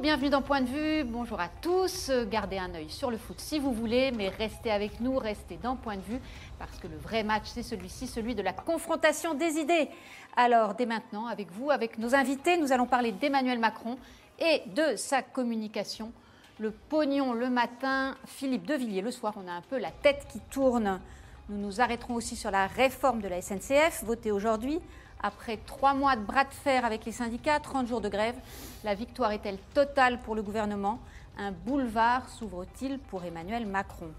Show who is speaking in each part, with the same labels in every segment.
Speaker 1: bienvenue dans Point de Vue, bonjour à tous. Gardez un œil sur le foot si vous voulez, mais restez avec nous, restez dans Point de Vue, parce que le vrai match, c'est celui-ci, celui de la confrontation des idées. Alors, dès maintenant, avec vous, avec nos invités, nous allons parler d'Emmanuel Macron et de sa communication. Le pognon le matin, Philippe de Villiers le soir, on a un peu la tête qui tourne. Nous nous arrêterons aussi sur la réforme de la SNCF, votée aujourd'hui. Après 3 mois de bras de fer avec les syndicats, 30 jours de grève, la victoire est-elle totale pour le gouvernement? Un boulevard s'ouvre-t-il pour Emmanuel Macron?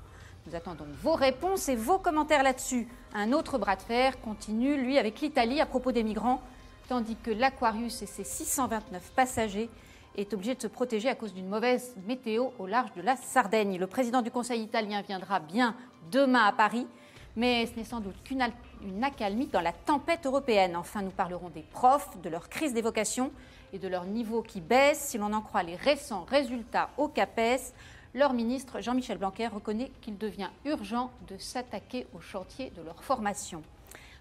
Speaker 1: Nous attendons vos réponses et vos commentaires là-dessus. Un autre bras de fer continue, lui, avec l'Italie à propos des migrants, tandis que l'Aquarius et ses 629 passagers est obligé de se protéger à cause d'une mauvaise météo au large de la Sardaigne. Le président du Conseil italien viendra bien demain à Paris, mais ce n'est sans doute qu'une accalmie dans la tempête européenne. Enfin, nous parlerons des profs, de leur crise des vocations et de leur niveau qui baisse. Si l'on en croit les récents résultats au CAPES, leur ministre Jean-Michel Blanquer reconnaît qu'il devient urgent de s'attaquer au chantier de leur formation.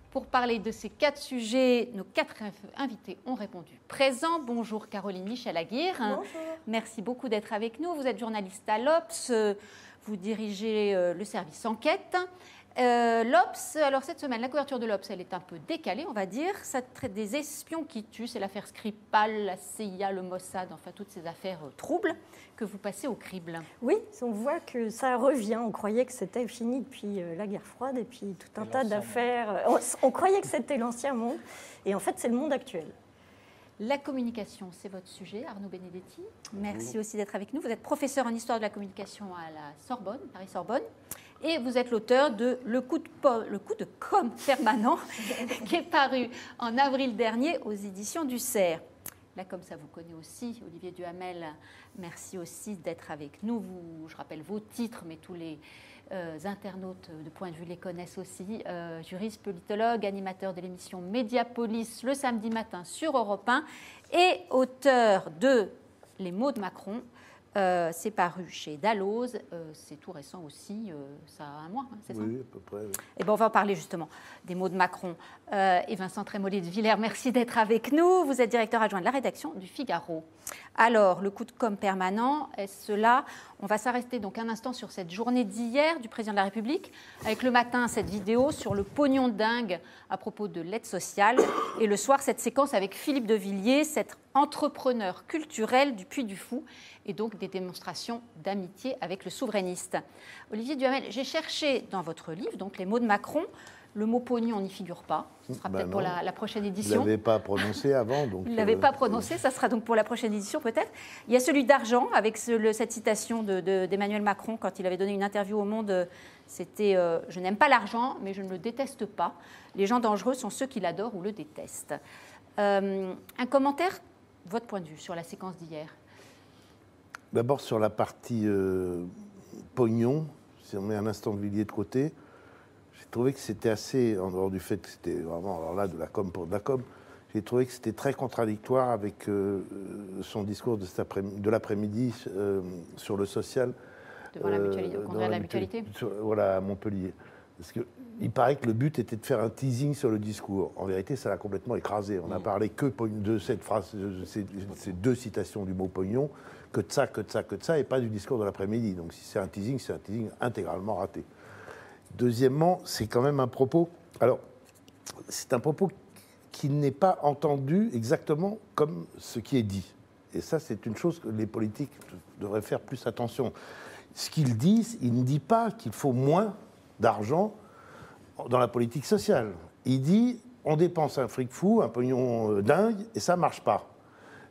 Speaker 1: Pour parler de ces 4 sujets, nos 4 invités ont répondu présents. Bonjour Caroline Michel-Aguirre.
Speaker 2: Bonjour.
Speaker 1: Merci beaucoup d'être avec nous. Vous êtes journaliste à l'Obs, vous dirigez le service enquête. L'Obs, alors cette semaine, la couverture de l'Obs, elle est un peu décalée, on va dire. Ça traite des espions qui tuent, c'est l'affaire Skripal, la CIA, le Mossad, enfin toutes ces affaires troubles que vous passez au crible.
Speaker 2: Oui, on voit que ça revient. On croyait que c'était fini depuis la guerre froide et puis tout un tas d'affaires. On croyait que c'était l'ancien monde et en fait, c'est le monde actuel.
Speaker 1: La communication, c'est votre sujet, Arnaud Benedetti. Merci aussi d'être avec nous. Vous êtes professeur en histoire de la communication à la Sorbonne, Paris-Sorbonne. Et vous êtes l'auteur de Le coup de com' permanent, qui est paru en avril dernier aux éditions du Cerf. La com', ça vous connaît aussi, Olivier Duhamel. Merci aussi d'être avec nous. Je rappelle vos titres, mais tous les internautes de Point de Vue les connaissent aussi. Juriste, politologue, animateur de l'émission Mediapolis le samedi matin sur Europe 1 et auteur de Les mots de Macron. C'est paru chez Dalloz, c'est tout récent aussi, ça a 1 mois, hein, c'est ça?
Speaker 3: Oui, à peu près. Oui.
Speaker 1: Et on va en parler justement des mots de Macron. Et Vincent Trémollet de Villers, merci d'être avec nous. Vous êtes directeur adjoint de la rédaction du Figaro. Alors, le coup de com' permanent, est-ce cela? On va s'arrêter donc un instant sur cette journée d'hier du président de la République, avec le matin cette vidéo sur le pognon de dingue à propos de l'aide sociale, et le soir cette séquence avec Philippe de Villiers, cet entrepreneur culturel du Puy du Fou, et donc des démonstrations d'amitié avec le souverainiste. Olivier Duhamel, j'ai cherché dans votre livre, donc les mots de Macron, le mot pognon n'y figure pas. Ce sera peut-être pour la prochaine édition.
Speaker 3: Vous ne l'avez pas prononcé avant. Donc,
Speaker 1: Vous ne l'avez pas prononcé, ça sera donc pour la prochaine édition peut-être. Il y a celui d'argent, avec cette citation d'Emmanuel Macron quand il avait donné une interview au Monde. C'était « Je n'aime pas l'argent, mais je ne le déteste pas. Les gens dangereux sont ceux qui l'adorent ou le détestent ». Un commentaire, votre point de vue sur la séquence d'hier?
Speaker 3: D'abord sur la partie pognon, si on met un instant de Villiers de côté, j'ai trouvé que c'était assez, en dehors du fait que c'était vraiment, alors là, de la com pour de la com, j'ai trouvé que c'était très contradictoire avec son discours de l'après-midi sur le social.
Speaker 1: Devant la mutualité, au congrès de la mutualité.
Speaker 3: Voilà, à Montpellier. Parce qu'il paraît que le but était de faire un teasing sur le discours. En vérité, ça l'a complètement écrasé. On n'a parlé que de cette phrase, ces 2 citations du mot pognon, que de ça, que de ça, que de ça, et pas du discours de l'après-midi. Donc si c'est un teasing intégralement raté. Deuxièmement, c'est quand même un propos... Alors, c'est un propos qui n'est pas entendu exactement comme ce qui est dit. Et ça, c'est une chose que les politiques devraient faire plus attention. Ce qu'ils disent, il ne dit pas qu'il faut moins d'argent dans la politique sociale. Il dit, on dépense un fric fou, un pognon dingue, et ça ne marche pas.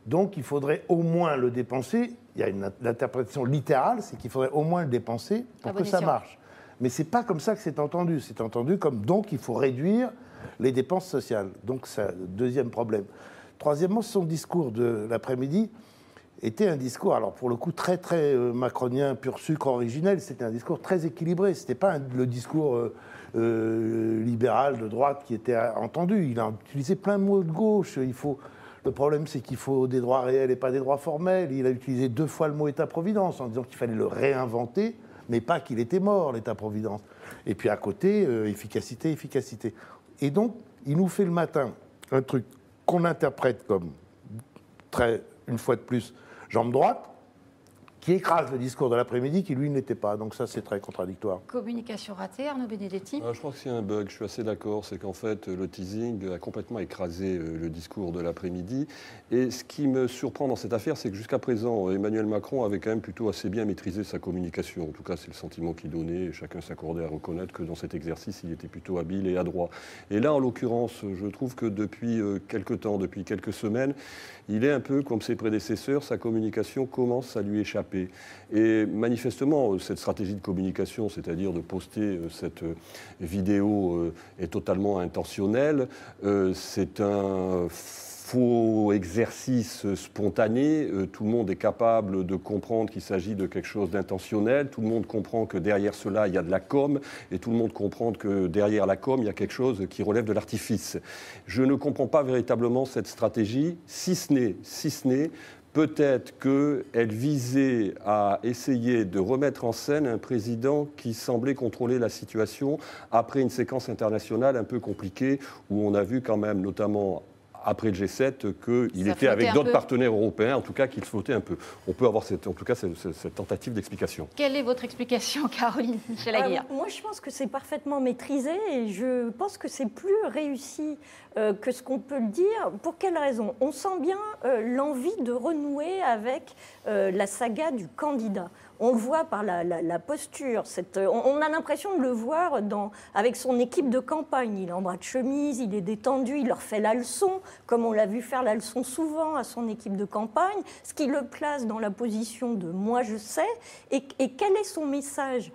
Speaker 3: Donc, il faudrait au moins le dépenser. Il y a une interprétation littérale, c'est qu'il faudrait au moins le dépenser pour que ça marche. Mais ce n'est pas comme ça que c'est entendu. C'est entendu comme, donc, il faut réduire les dépenses sociales. Donc, c'est le deuxième problème. Troisièmement, son discours de l'après-midi était un discours, alors pour le coup, très, très macronien, pur sucre, originel. C'était un discours très équilibré. Ce n'était pas le discours libéral de droite qui était entendu. Il a utilisé plein de mots de gauche. Le problème, c'est qu'il faut des droits réels et pas des droits formels. Il a utilisé 2 fois le mot État-providence en disant qu'il fallait le réinventer, mais pas qu'il était mort, l'État-providence. Et puis à côté, efficacité, efficacité. Et donc, il nous fait le matin un truc qu'on interprète comme très, une fois de plus, jambe droite, qui écrase le discours de l'après-midi, qui lui n'était pas. Donc ça, c'est très contradictoire.
Speaker 1: Communication ratée, Arnaud Benedetti.
Speaker 4: Je crois que c'est un bug, je suis assez d'accord. C'est qu'en fait, le teasing a complètement écrasé le discours de l'après-midi. Et ce qui me surprend dans cette affaire, c'est que jusqu'à présent, Emmanuel Macron avait quand même plutôt assez bien maîtrisé sa communication. En tout cas, c'est le sentiment qu'il donnait. Et chacun s'accordait à reconnaître que dans cet exercice, il était plutôt habile et adroit. Et là, en l'occurrence, je trouve que depuis quelques temps, depuis quelques semaines, il est un peu comme ses prédécesseurs, sa communication commence à lui échapper. Et manifestement, cette stratégie de communication, c'est-à-dire de poster cette vidéo, est totalement intentionnelle. C'est un faux exercice spontané. Tout le monde est capable de comprendre qu'il s'agit de quelque chose d'intentionnel. Tout le monde comprend que derrière cela, il y a de la com. Et tout le monde comprend que derrière la com, il y a quelque chose qui relève de l'artifice. Je ne comprends pas véritablement cette stratégie, si ce n'est peut-être qu'elle visait à essayer de remettre en scène un président qui semblait contrôler la situation après une séquence internationale un peu compliquée où on a vu quand même, notamment après le G7, qu'il était avec d'autres partenaires européens, en tout cas qu'il flottait un peu. On peut avoir cette tentative d'explication.
Speaker 1: Quelle est votre explication, Caroline Chelaguirre?
Speaker 2: Moi, je pense que c'est parfaitement maîtrisé et je pense que c'est plus réussi que ce qu'on peut le dire. Pour quelle raison? On sent bien l'envie de renouer avec la saga du candidat. On le voit par la posture. On a l'impression de le voir avec son équipe de campagne. Il est en bras de chemise, il est détendu, il leur fait la leçon, comme on l'a vu faire la leçon souvent à son équipe de campagne, ce qui le place dans la position de « moi je sais ». Et quel est son message?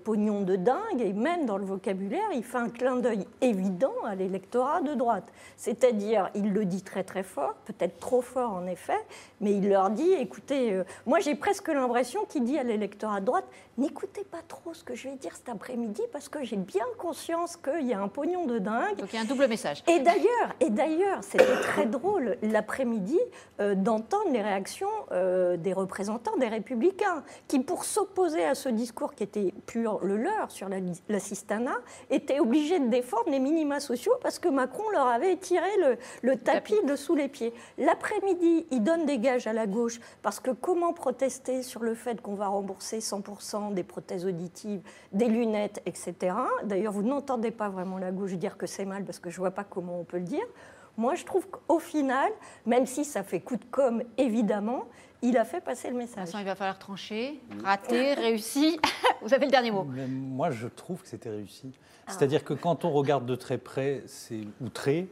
Speaker 2: Pognon de dingue, et même dans le vocabulaire, il fait un clin d'œil évident à l'électorat de droite. C'est-à-dire, il le dit très très fort, peut-être trop fort en effet, mais il leur dit, écoutez, moi j'ai presque l'impression qu'il dit à l'électorat de droite, n'écoutez pas trop ce que je vais dire cet après-midi, parce que j'ai bien conscience qu'il y a un pognon de dingue.
Speaker 1: Donc il y a un double message.
Speaker 2: Et d'ailleurs, c'était très drôle l'après-midi d'entendre les réactions des représentants des Républicains, qui pour s'opposer à ce discours qui était pur le leur sur l'assistanat, étaient obligés de défendre les minima sociaux parce que Macron leur avait tiré le tapis de sous les pieds. L'après-midi, il donne des gages à la gauche parce que comment protester sur le fait qu'on va rembourser 100% des prothèses auditives, des lunettes, etc. D'ailleurs, vous n'entendez pas vraiment la gauche dire que c'est mal parce que je ne vois pas comment on peut le dire. Moi, je trouve qu'au final, même si ça fait coup de com', évidemment, il a fait passer le message.
Speaker 1: Vincent, il va falloir trancher, rater, réussi. Vous avez le dernier mot.
Speaker 5: Mais moi, je trouve que c'était réussi. C'est-à-dire que quand on regarde de très près, c'est outré,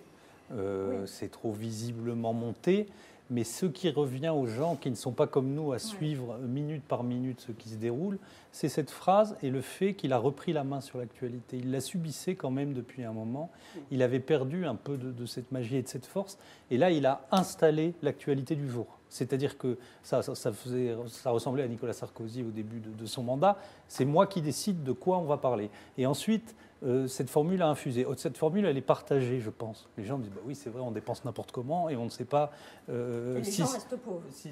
Speaker 5: c'est trop visiblement monté. Mais ce qui revient aux gens qui ne sont pas comme nous à suivre minute par minute ce qui se déroule, c'est cette phrase et le fait qu'il a repris la main sur l'actualité. Il la subissait quand même depuis un moment. Il avait perdu un peu de cette magie et de cette force. Et là, il a installé l'actualité du jour. C'est-à-dire que ça ressemblait à Nicolas Sarkozy au début de son mandat. C'est moi qui décide de quoi on va parler. Et ensuite, cette formule a infusé. Cette formule, elle est partagée, je pense. Les gens disent, bah oui, c'est vrai, on dépense n'importe comment et on ne sait pas
Speaker 2: si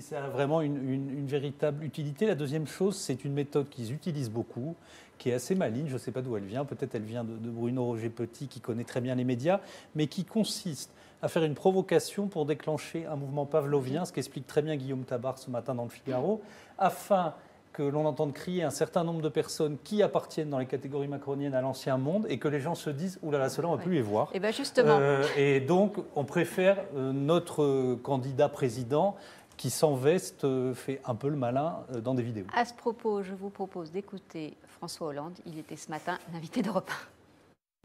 Speaker 5: ça a vraiment une véritable utilité. La deuxième chose, c'est une méthode qu'ils utilisent beaucoup, qui est assez maligne, je ne sais pas d'où elle vient. Peut-être elle vient de Bruno Roger-Petit, qui connaît très bien les médias, mais qui consiste à faire une provocation pour déclencher un mouvement pavlovien, ce qu'explique très bien Guillaume Tabar ce matin dans le Figaro, afin que l'on entende crier un certain nombre de personnes qui appartiennent dans les catégories macroniennes à l'ancien monde et que les gens se disent « Ouh là là, cela on ne va plus les voir ».
Speaker 1: Et bien justement.
Speaker 5: Et donc, on préfère notre candidat président qui sans veste fait un peu le malin dans des vidéos.
Speaker 1: À ce propos, je vous propose d'écouter François Hollande. Il était ce matin l'invité d'Europe 1.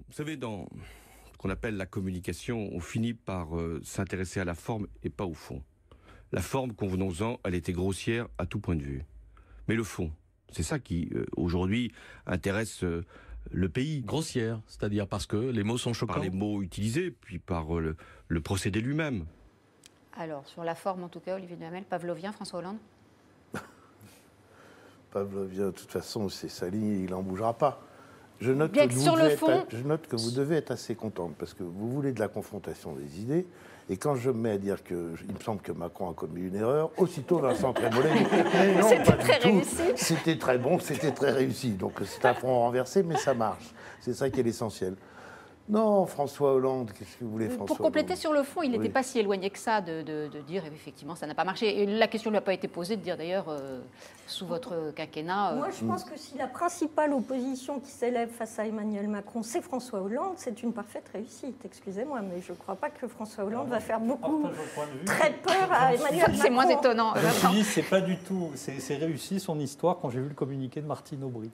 Speaker 6: Vous savez, dans ce qu'on appelle la communication, on finit par s'intéresser à la forme et pas au fond. La forme, convenons-en, elle était grossière à tout point de vue. Mais le fond, c'est ça qui, aujourd'hui, intéresse le pays.
Speaker 7: Grossière, c'est-à-dire parce que les mots sont choquants.
Speaker 6: Par les mots utilisés, puis par le procédé lui-même.
Speaker 1: Alors, sur la forme, en tout cas, Olivier Duhamel, pavlovien, François Hollande?
Speaker 3: Pavlovien, de toute façon, c'est sa ligne, il n'en bougera pas. Je note que vous devez être assez contente, parce que vous voulez de la confrontation des idées, et quand je me mets à dire qu'il me semble que Macron a commis une erreur, aussitôt Vincent Trémollet dit mais non, pas du tout. C'était très bon, c'était très réussi. Donc c'est un front renversé, mais ça marche. C'est ça qui est l'essentiel. Non, François Hollande, qu'est-ce que vous voulez, François
Speaker 1: Pour compléter
Speaker 3: Hollande
Speaker 1: sur le fond, il n'était
Speaker 3: Oui.
Speaker 1: pas si éloigné que ça de dire effectivement ça n'a pas marché. Et la question ne lui a pas été posée de dire d'ailleurs sous votre quinquennat.
Speaker 2: Moi, je pense que si la principale opposition qui s'élève face à Emmanuel Macron, c'est François Hollande, c'est une parfaite réussite. Excusez-moi, mais je ne crois pas que François Hollande va faire beaucoup très peur à Emmanuel Macron.
Speaker 1: C'est moins étonnant.
Speaker 5: Je me suis dit, c'est pas du tout, c'est réussi son histoire quand j'ai vu le communiqué de Martine Aubry.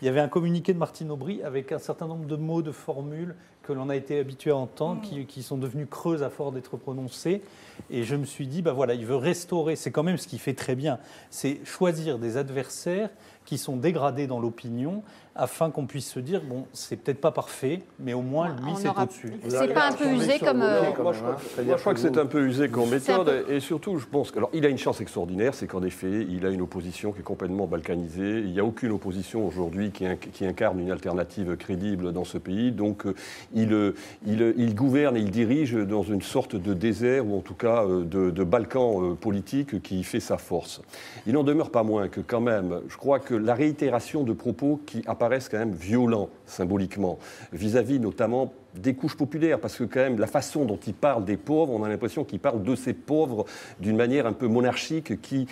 Speaker 5: Il y avait un communiqué de Martine Aubry avec un certain nombre de mots, de formules que l'on a été habitué à entendre, qui sont devenus creuses à force d'être prononcées. Et je me suis dit, bah voilà, il veut restaurer, c'est quand même ce qu'il fait très bien, c'est choisir des adversaires qui sont dégradés dans l'opinion afin qu'on puisse se dire, bon, c'est peut-être pas parfait, mais au moins, lui, c'est au-dessus.
Speaker 1: C'est pas un peu usé comme.
Speaker 4: Moi, je crois que c'est un peu usé comme méthode. Et surtout, je pense qu'il a une chance extraordinaire, c'est qu'en effet, il a une opposition qui est complètement balkanisée. Il n'y a aucune opposition aujourd'hui qui incarne une alternative crédible dans ce pays. Donc, il gouverne et il dirige dans une sorte de désert, ou en tout cas de Balkan politique qui fait sa force. Il n'en demeure pas moins que quand même, je crois que la réitération de propos qui apparaissent quand même violents symboliquement, vis-à-vis notamment des couches populaires, parce que quand même la façon dont il parle des pauvres, on a l'impression qu'il parle de ces pauvres d'une manière un peu monarchique qui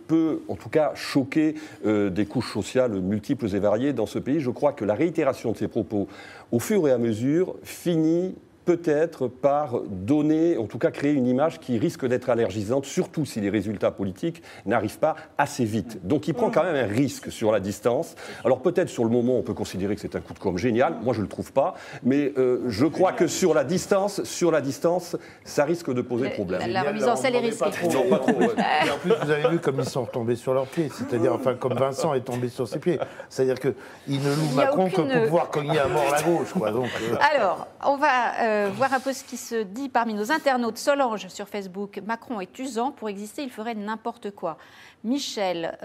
Speaker 4: peut en tout cas choquer des couches sociales multiples et variées dans ce pays. Je crois que la réitération de ces propos, au fur et à mesure, finit peut-être par donner, en tout cas créer une image qui risque d'être allergisante, surtout si les résultats politiques n'arrivent pas assez vite. Donc il prend quand même un risque sur la distance. Alors peut-être sur le moment, on peut considérer que c'est un coup de com' génial, moi je ne le trouve pas, mais je crois que sur la distance, ça risque de poser problème.
Speaker 1: La remise en selle est risquée.
Speaker 4: Non, pas trop. Ouais.
Speaker 3: Et en plus, vous avez vu comme ils sont retombés sur leurs pieds, c'est-à-dire, enfin, comme Vincent est tombé sur ses pieds. C'est-à-dire qu'ils ne louent Macron que pour pouvoir cogner à mort la gauche, quoi. Donc,
Speaker 1: Alors, on va voir un peu ce qui se dit parmi nos internautes. Solange sur Facebook, Macron est usant, pour exister, il ferait n'importe quoi. Michel,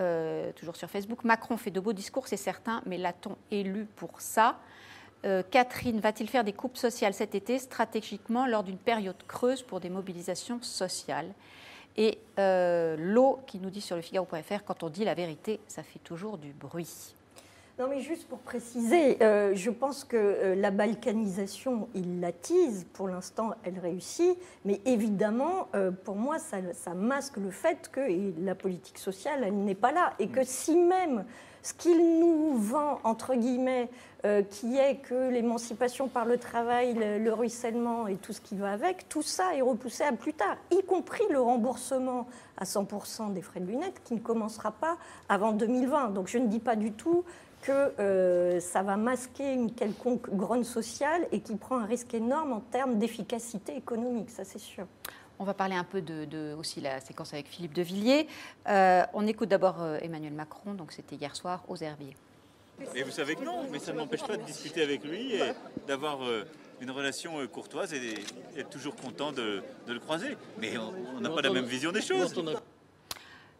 Speaker 1: toujours sur Facebook, Macron fait de beaux discours, c'est certain, mais l'a-t-on élu pour ça ? Catherine, va-t-il faire des coupes sociales cet été, stratégiquement, lors d'une période creuse pour des mobilisations sociales ? Et Lo, qui nous dit sur le Figaro.fr, quand on dit la vérité, ça fait toujours du bruit.
Speaker 2: Non, mais juste pour préciser, je pense que la balkanisation, il l'attise. Pour l'instant, elle réussit. Mais évidemment, pour moi, ça masque le fait que la politique sociale, elle n'est pas là. Et que si même ce qu'il nous vend, entre guillemets, qui est que l'émancipation par le travail, le ruissellement et tout ce qui va avec, tout ça est repoussé à plus tard, y compris le remboursement à 100% des frais de lunettes qui ne commencera pas avant 2020. Donc je ne dis pas du tout que ça va masquer une quelconque grogne sociale et qui prend un risque énorme en termes d'efficacité économique, ça c'est sûr.
Speaker 1: On va parler un peu de aussi la séquence avec Philippe de Villiers. On écoute d'abord Emmanuel Macron, donc c'était hier soir aux Herbiers.
Speaker 8: Et vous savez que non, mais ça ne m'empêche pas de discuter avec lui et d'avoir une relation courtoise et être toujours content de le croiser. Mais on n'a pas la même vision des choses.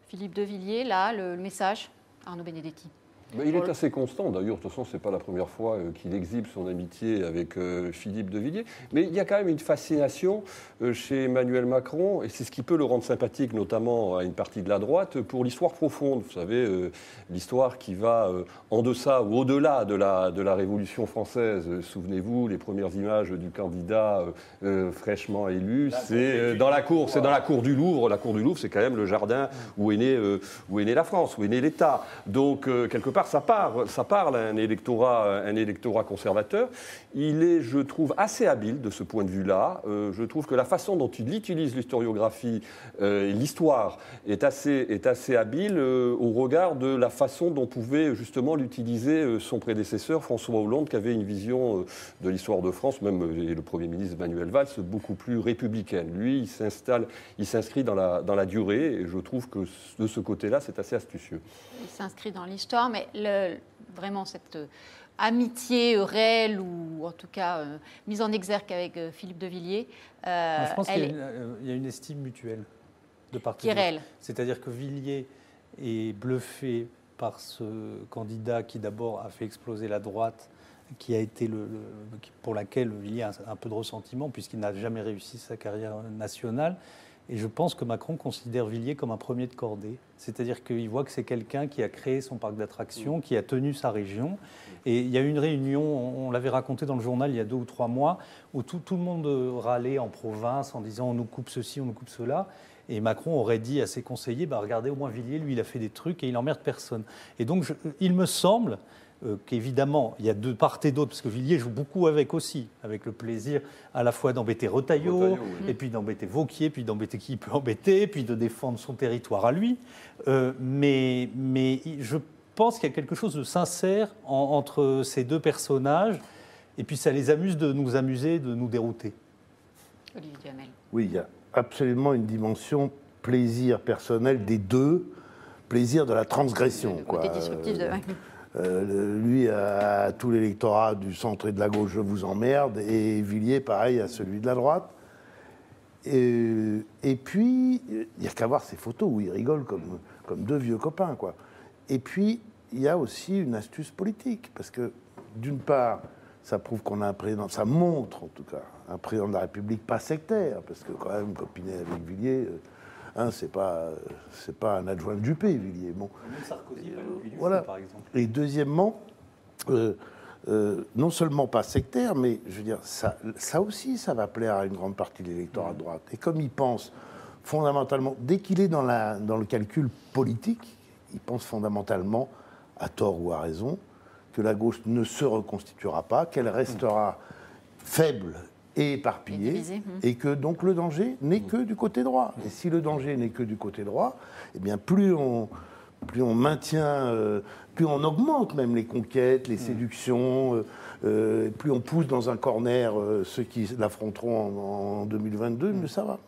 Speaker 1: Philippe de Villiers, là, le message, Arnaud Benedetti.
Speaker 4: Il est assez constant, d'ailleurs, de toute façon, ce n'est pas la première fois qu'il exhibe son amitié avec Philippe de Villiers, mais il y a quand même une fascination chez Emmanuel Macron, et c'est ce qui peut le rendre sympathique, notamment à une partie de la droite, pour l'histoire profonde. Vous savez, l'histoire qui va en deçà ou au-delà de la Révolution française. Souvenez-vous, les premières images du candidat fraîchement élu, c'est dans la cour du Louvre. La cour du Louvre, c'est quand même le jardin où est née la France, où est né l'État. Donc, quelque part, ça parle à un électorat conservateur. Il est, je trouve, assez habile de ce point de vue-là. Je trouve que la façon dont il utilise l'historiographie, l'histoire, est assez habile au regard de la façon dont pouvait justement l'utiliser son prédécesseur, François Hollande, qui avait une vision de l'histoire de France, même et le Premier ministre Manuel Valls, beaucoup plus républicaine. Lui, il s'inscrit dans la durée, et je trouve que de ce côté-là, c'est assez astucieux.
Speaker 1: Il s'inscrit dans l'histoire, mais vraiment cette amitié réelle, ou en tout cas mise en exergue avec Philippe de Villiers,
Speaker 5: je pense qu'il y a une estime mutuelle de part et d'autre.
Speaker 1: Qui est réelle.
Speaker 5: C'est-à-dire que Villiers est bluffé par ce candidat qui d'abord a fait exploser la droite, qui a été pour laquelle Villiers a un peu de ressentiment puisqu'il n'a jamais réussi sa carrière nationale. Et je pense que Macron considère Villiers comme un premier de cordée. C'est-à-dire qu'il voit que c'est quelqu'un qui a créé son parc d'attractions, qui a tenu sa région. Et il y a eu une réunion, on l'avait raconté dans le journal il y a 2 ou 3 mois, où tout le monde râlait en province en disant on nous coupe ceci, on nous coupe cela. Et Macron aurait dit à ses conseillers, regardez, au moins Villiers, lui, il a fait des trucs et il n'emmerde personne. Et donc, il me semble qu'évidemment, il y a de part et d'autre, parce que Villiers joue beaucoup avec aussi, avec le plaisir à la fois d'embêter Retailleau, et puis d'embêter Vauquier, puis d'embêter qui il peut embêter, puis de défendre son territoire à lui. Mais je pense qu'il y a quelque chose de sincère entre ces deux personnages, et puis ça les amuse de nous amuser, de nous dérouter.
Speaker 1: Olivier Duhamel.
Speaker 3: Oui, il y a absolument une dimension plaisir personnel des deux, plaisir de la transgression.
Speaker 1: Le côté disruptif de...
Speaker 3: Lui à tout l'électorat du centre et de la gauche, je vous emmerde, et Villiers, pareil, à celui de la droite. Et puis, il n'y a qu'à voir ces photos où ils rigolent comme deux vieux copains, quoi. Et puis, il y a aussi une astuce politique, parce que, d'une part, ça prouve qu'on a un président, ça montre en tout cas, un président de la République pas sectaire, parce que quand même, copiner avec Villiers... c'est pas un adjoint de Juppé, Villiers. Bon.
Speaker 5: Même Sarkozy,
Speaker 3: voilà.
Speaker 5: par exemple.
Speaker 3: Et deuxièmement, non seulement pas sectaire, mais je veux dire, ça aussi, ça va plaire à une grande partie de l'électorat de droite. Et comme il pense fondamentalement, dès qu'il est dans le calcul politique, il pense fondamentalement, à tort ou à raison, que la gauche ne se reconstituera pas, qu'elle restera faible et éparpillé, et que donc le danger n'est que du côté droit. Et si le danger n'est que du côté droit, eh bien plus on maintient, plus on augmente même les conquêtes, les séductions, plus on pousse dans un corner ceux qui l'affronteront en 2022, mieux ça va.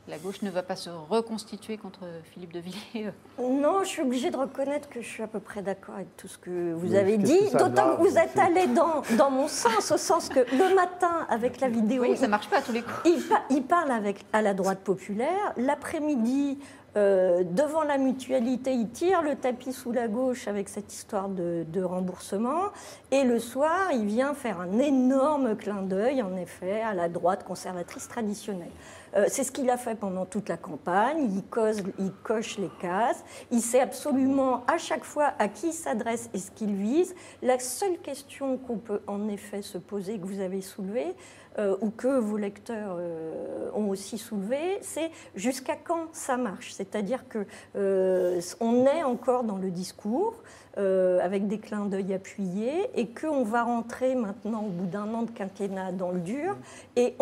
Speaker 1: La gauche ne va pas se reconstituer contre Philippe de Villiers.
Speaker 2: Non, je suis obligée de reconnaître que je suis à peu près d'accord avec tout ce que vous avez dit, d'autant que vous êtes allé dans mon sens, au sens que le matin, avec la vidéo...
Speaker 1: Oui, ça ne marche pas à tous les coups.
Speaker 2: Il parle à la droite populaire, l'après-midi... devant la mutualité, il tire le tapis sous la gauche avec cette histoire de remboursement. Et le soir, il vient faire un énorme clin d'œil, en effet, à la droite conservatrice traditionnelle. C'est ce qu'il a fait pendant toute la campagne. Il coche les cases. Il sait absolument à chaque fois à qui il s'adresse et ce qu'il vise. La seule question qu'on peut en effet se poser, que vous avez soulevée, ou que vos lecteurs ont aussi soulevé, c'est jusqu'à quand ça marche. C'est-à-dire qu'on est encore dans le discours, avec des clins d'œil appuyés, et qu'on va rentrer maintenant, au bout d'un an de quinquennat, dans le dur, et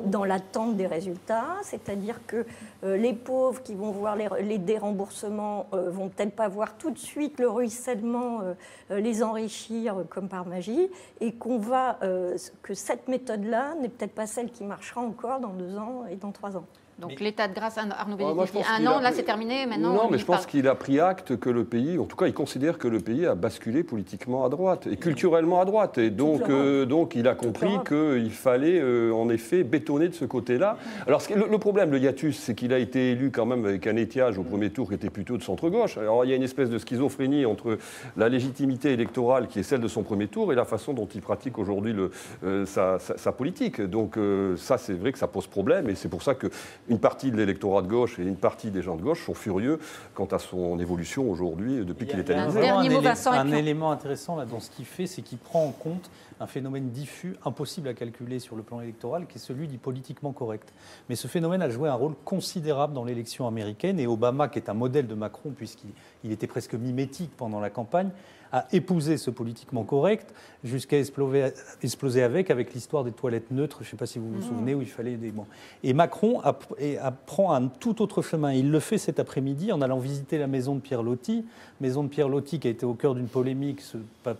Speaker 2: dans l'attente des résultats, c'est-à-dire que les pauvres qui vont voir les déremboursements vont peut-être pas voir tout de suite le ruissellement les enrichir comme par magie, et que cette méthode-là n'est peut-être pas celle qui marchera encore dans 2 ans et dans 3 ans.
Speaker 1: Donc l'état de grâce, Arnaud Bénédicte, un an, là c'est terminé, maintenant...
Speaker 4: Non, mais je pense qu'il a pris acte que le pays, en tout cas il considère que le pays a basculé politiquement à droite, et culturellement à droite. Et donc il a compris qu'il fallait en effet bétonner de ce côté-là. Alors le problème de Hiatus, c'est qu'il a été élu quand même avec un étiage au premier tour qui était plutôt de centre-gauche. Alors il y a une espèce de schizophrénie entre la légitimité électorale qui est celle de son premier tour et la façon dont il pratique aujourd'hui sa politique. Donc ça c'est vrai que ça pose problème, et c'est pour ça que une partie de l'électorat de gauche et une partie des gens de gauche sont furieux quant à son évolution aujourd'hui, depuis qu'il est élu.
Speaker 5: Un élément intéressant là, dans ce qu'il fait, c'est qu'il prend en compte un phénomène diffus, impossible à calculer sur le plan électoral, qui est celui du politiquement correct. Mais ce phénomène a joué un rôle considérable dans l'élection américaine, et Obama, qui est un modèle de Macron, puisqu'il était presque mimétique pendant la campagne, a épousé ce politiquement correct jusqu'à exploser avec l'histoire des toilettes neutres, je ne sais pas si vous vous souvenez, où il fallait des... Bon. Et Macron prend un tout autre chemin. Il le fait cet après-midi en allant visiter la maison de Pierre Loti, qui a été au cœur d'une polémique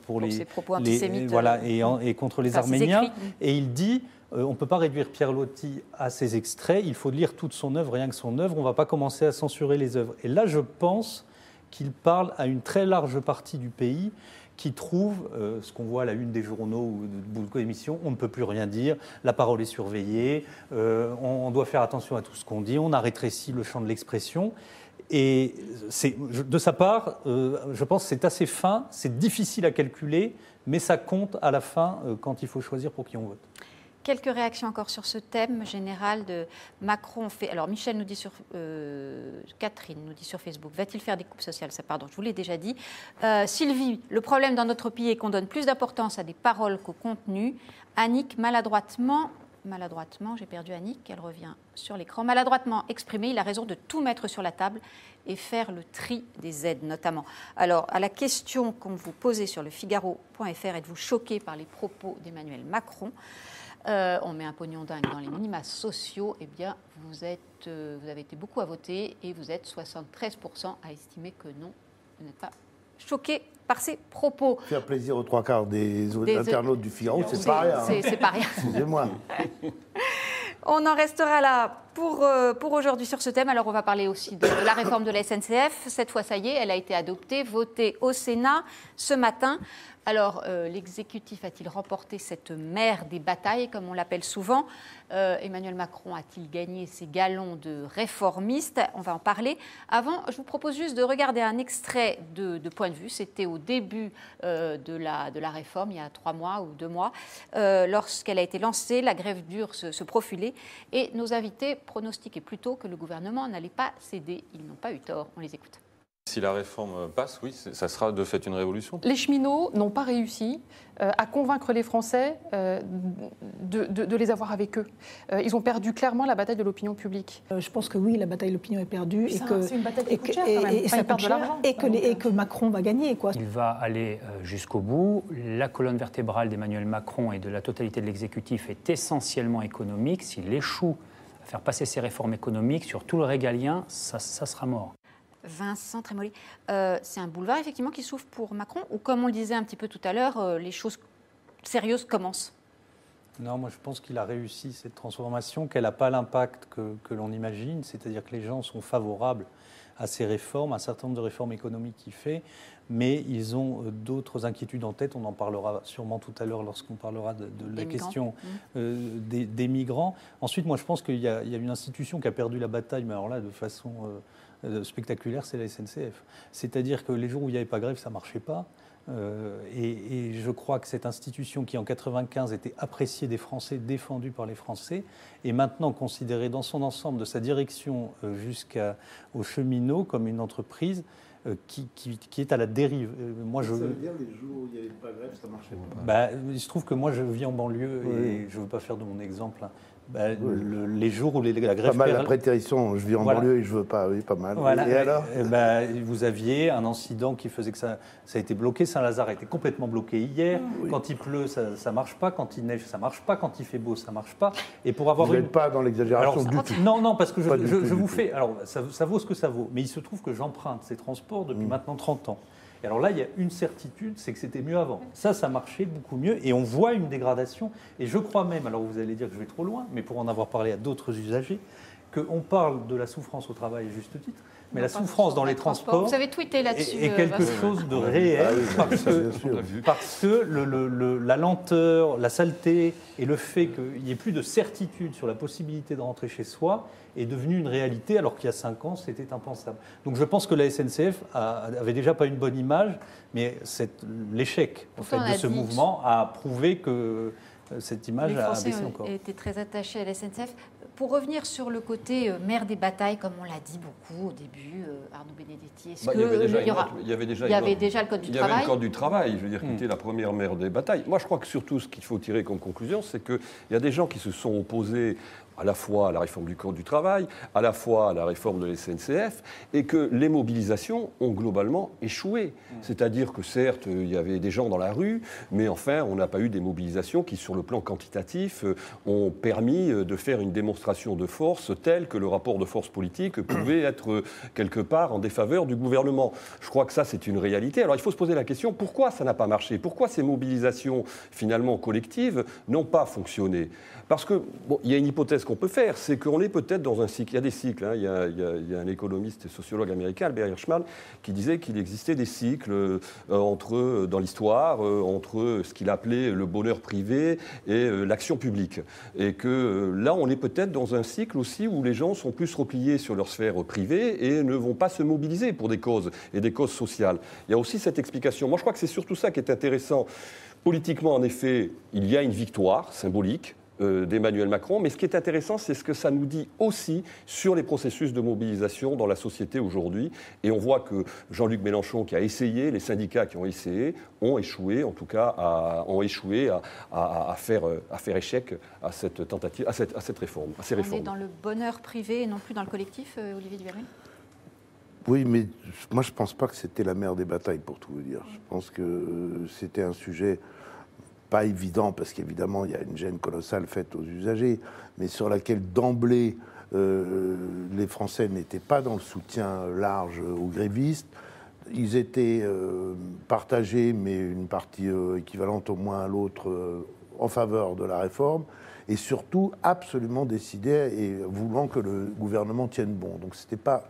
Speaker 5: pour
Speaker 1: ses propos antisémites,
Speaker 5: et contre les Arméniens. Et il dit... on ne peut pas réduire Pierre Loti à ses extraits, il faut lire toute son œuvre, rien que son œuvre, on ne va pas commencer à censurer les œuvres. Et là, je pense qu'il parle à une très large partie du pays qui trouve, ce qu'on voit à la une des journaux ou de beaucoup d'émissions, on ne peut plus rien dire, la parole est surveillée, on doit faire attention à tout ce qu'on dit, on a rétréci le champ de l'expression. Et de sa part, je pense que c'est assez fin, c'est difficile à calculer, mais ça compte à la fin quand il faut choisir pour qui on vote.
Speaker 1: Quelques réactions encore sur ce thème général de Macron fait. Alors Michel nous dit Catherine nous dit sur Facebook, va-t-il faire des coupes sociales? Ça, pardon, je vous l'ai déjà dit. Sylvie, le problème dans notre pays est qu'on donne plus d'importance à des paroles qu'au contenu. Annick, maladroitement, j'ai perdu Annick, elle revient sur l'écran. Maladroitement exprimé, il a raison de tout mettre sur la table et faire le tri des aides notamment. Alors, à la question qu'on vous posait sur le Figaro.fr, êtes-vous choqué par les propos d'Emmanuel Macron? On met un pognon dingue dans les minima sociaux. Eh bien, vous avez été beaucoup à voter et vous êtes 73% à estimer que non, vous n'êtes pas choqué par ces propos.
Speaker 3: Faire plaisir aux 3/4 des internautes du Figaro, c'est pas rien.
Speaker 1: C'est pas rien.
Speaker 3: Excusez-moi.
Speaker 1: On en restera là pour aujourd'hui sur ce thème. Alors, on va parler aussi de la réforme de la SNCF. Cette fois, ça y est, elle a été adoptée, votée au Sénat ce matin. Alors, l'exécutif a-t-il remporté cette mer des batailles, comme on l'appelle souvent? Emmanuel Macron a-t-il gagné ses galons de réformiste? On va en parler. Avant, je vous propose juste de regarder un extrait de Point de vue. C'était au début de la réforme, il y a 3 mois ou 2 mois, lorsqu'elle a été lancée, la grève dure se profilait, et nos invités pronostiquaient plutôt que le gouvernement n'allait pas céder. Ils n'ont pas eu tort. On les écoute.
Speaker 9: Si la réforme passe, oui, ça sera de fait une révolution.
Speaker 10: Les cheminots n'ont pas réussi à convaincre les Français de les avoir avec eux. Ils ont perdu clairement la bataille de l'opinion publique.
Speaker 11: Je pense que oui, la bataille de l'opinion est perdue.
Speaker 10: C'est une bataille qui coûte cher quand même.
Speaker 11: Et ça coûte cher, et que Macron va gagner, quoi.
Speaker 12: Il va aller jusqu'au bout. La colonne vertébrale d'Emmanuel Macron et de la totalité de l'exécutif est essentiellement économique. S'il échoue à faire passer ses réformes économiques sur tout le régalien, ça sera mort.
Speaker 1: Vincent Trémollet, c'est un boulevard effectivement qui s'ouvre pour Macron, ou comme on le disait un petit peu tout à l'heure, les choses sérieuses commencent?
Speaker 5: Non, moi je pense qu'il a réussi cette transformation, qu'elle n'a pas l'impact que l'on imagine, c'est-à-dire que les gens sont favorables à ces réformes, à un certain nombre de réformes économiques qu'il fait, mais ils ont d'autres inquiétudes en tête. On en parlera sûrement tout à l'heure lorsqu'on parlera de la question des migrants. Ensuite, moi je pense qu'il y a une institution qui a perdu la bataille, mais alors là de façon spectaculaire, c'est la SNCF. C'est-à-dire que les jours où il n'y avait pas grève, ça ne marchait pas. Et je crois que cette institution qui en 1995 était appréciée des Français, défendue par les Français, est maintenant considérée dans son ensemble, de sa direction jusqu'aux cheminots, comme une entreprise qui est à la dérive.
Speaker 3: Ça veut dire les jours où il n'y avait pas grève, ça ne marchait pas.
Speaker 5: Il se trouve que moi je vis en banlieue et je ne veux pas faire de mon exemple. Les jours où la grève...
Speaker 3: Pas mal la prétérition, je vis en banlieue et je veux pas, oui, pas mal.
Speaker 5: Voilà.
Speaker 3: Et alors
Speaker 5: vous aviez un incident qui faisait que ça a été bloqué. Saint-Lazare a été complètement bloqué hier. Oui. Quand il pleut, ça ne marche pas. Quand il neige, ça ne marche pas. Quand il fait beau, ça ne marche pas. Et pour avoir
Speaker 3: vous n'êtes pas dans l'exagération du tout.
Speaker 5: Non, parce que je vous fais... Alors, ça vaut ce que ça vaut. Mais il se trouve que j'emprunte ces transports depuis maintenant 30 ans. Et alors là, il y a une certitude, c'est que c'était mieux avant. Ça marchait beaucoup mieux et on voit une dégradation. Et je crois même, alors vous allez dire que je vais trop loin, mais pour en avoir parlé à d'autres usagers, qu'on parle de la souffrance au travail à juste titre, mais la souffrance dans les transports
Speaker 1: vous avez tweeté là-dessus,
Speaker 5: est quelque chose de réel parce que la lenteur, la saleté et le fait qu'il n'y ait plus de certitude sur la possibilité de rentrer chez soi est devenu une réalité, alors qu'il y a 5 ans, c'était impensable. Donc je pense que la SNCF avait déjà pas une bonne image, mais l'échec de ce mouvement a prouvé que cette image a baissé encore.
Speaker 1: Les Français étaient très attachés à la SNCF. Pour revenir sur le côté mer des batailles, comme on l'a dit beaucoup au début, Arnaud Benedetti, est-ce
Speaker 4: il y avait déjà
Speaker 1: le Code du travail.
Speaker 4: Il y avait le Code du travail, je veux dire, qui était la première mer des batailles. Moi, je crois que surtout, ce qu'il faut tirer comme conclusion, c'est qu'il y a des gens qui se sont opposés à la fois à la réforme du Code du travail, à la fois à la réforme de la SNCF, et que les mobilisations ont globalement échoué. C'est-à-dire que certes, il y avait des gens dans la rue, mais enfin, on n'a pas eu des mobilisations qui, sur le plan quantitatif, ont permis de faire une démonstration de force telle que le rapport de force politique pouvait être quelque part en défaveur du gouvernement. Je crois que ça, c'est une réalité. Alors, il faut se poser la question, pourquoi ça n'a pas marché? Pourquoi ces mobilisations, finalement, collectives, n'ont pas fonctionné? Parce que, il y a une hypothèse qu'on peut faire, c'est qu'on est peut-être dans un cycle. Il y a des cycles. Il y a un économiste et sociologue américain, Albert Hirschman, qui disait qu'il existait des cycles dans l'histoire, entre ce qu'il appelait le bonheur privé et l'action publique. Et que là, on est peut-être dans un cycle aussi où les gens sont plus repliés sur leur sphère privée et ne vont pas se mobiliser pour des causes et des causes sociales. Il y a aussi cette explication. Moi, je crois que c'est surtout ça qui est intéressant. Politiquement, en effet, il y a une victoire symbolique d'Emmanuel Macron. Mais ce qui est intéressant, c'est ce que ça nous dit aussi sur les processus de mobilisation dans la société aujourd'hui. Et on voit que Jean-Luc Mélenchon, qui a essayé, les syndicats qui ont essayé, ont échoué, en tout cas, à faire échec à cette tentative, à cette réforme, à ces réformes.
Speaker 1: On est dans le bonheur privé et non plus dans le collectif, Olivier Duhamel ?
Speaker 3: Oui, mais moi, je ne pense pas que c'était la mère des batailles, pour tout vous dire. Je pense que c'était un sujet pas évident, parce qu'évidemment, il y a une gêne colossale faite aux usagers, mais sur laquelle, d'emblée, les Français n'étaient pas dans le soutien large aux grévistes. Ils étaient partagés, mais une partie équivalente au moins à l'autre, en faveur de la réforme, et surtout absolument décidés et voulant que le gouvernement tienne bon. Donc c'était pas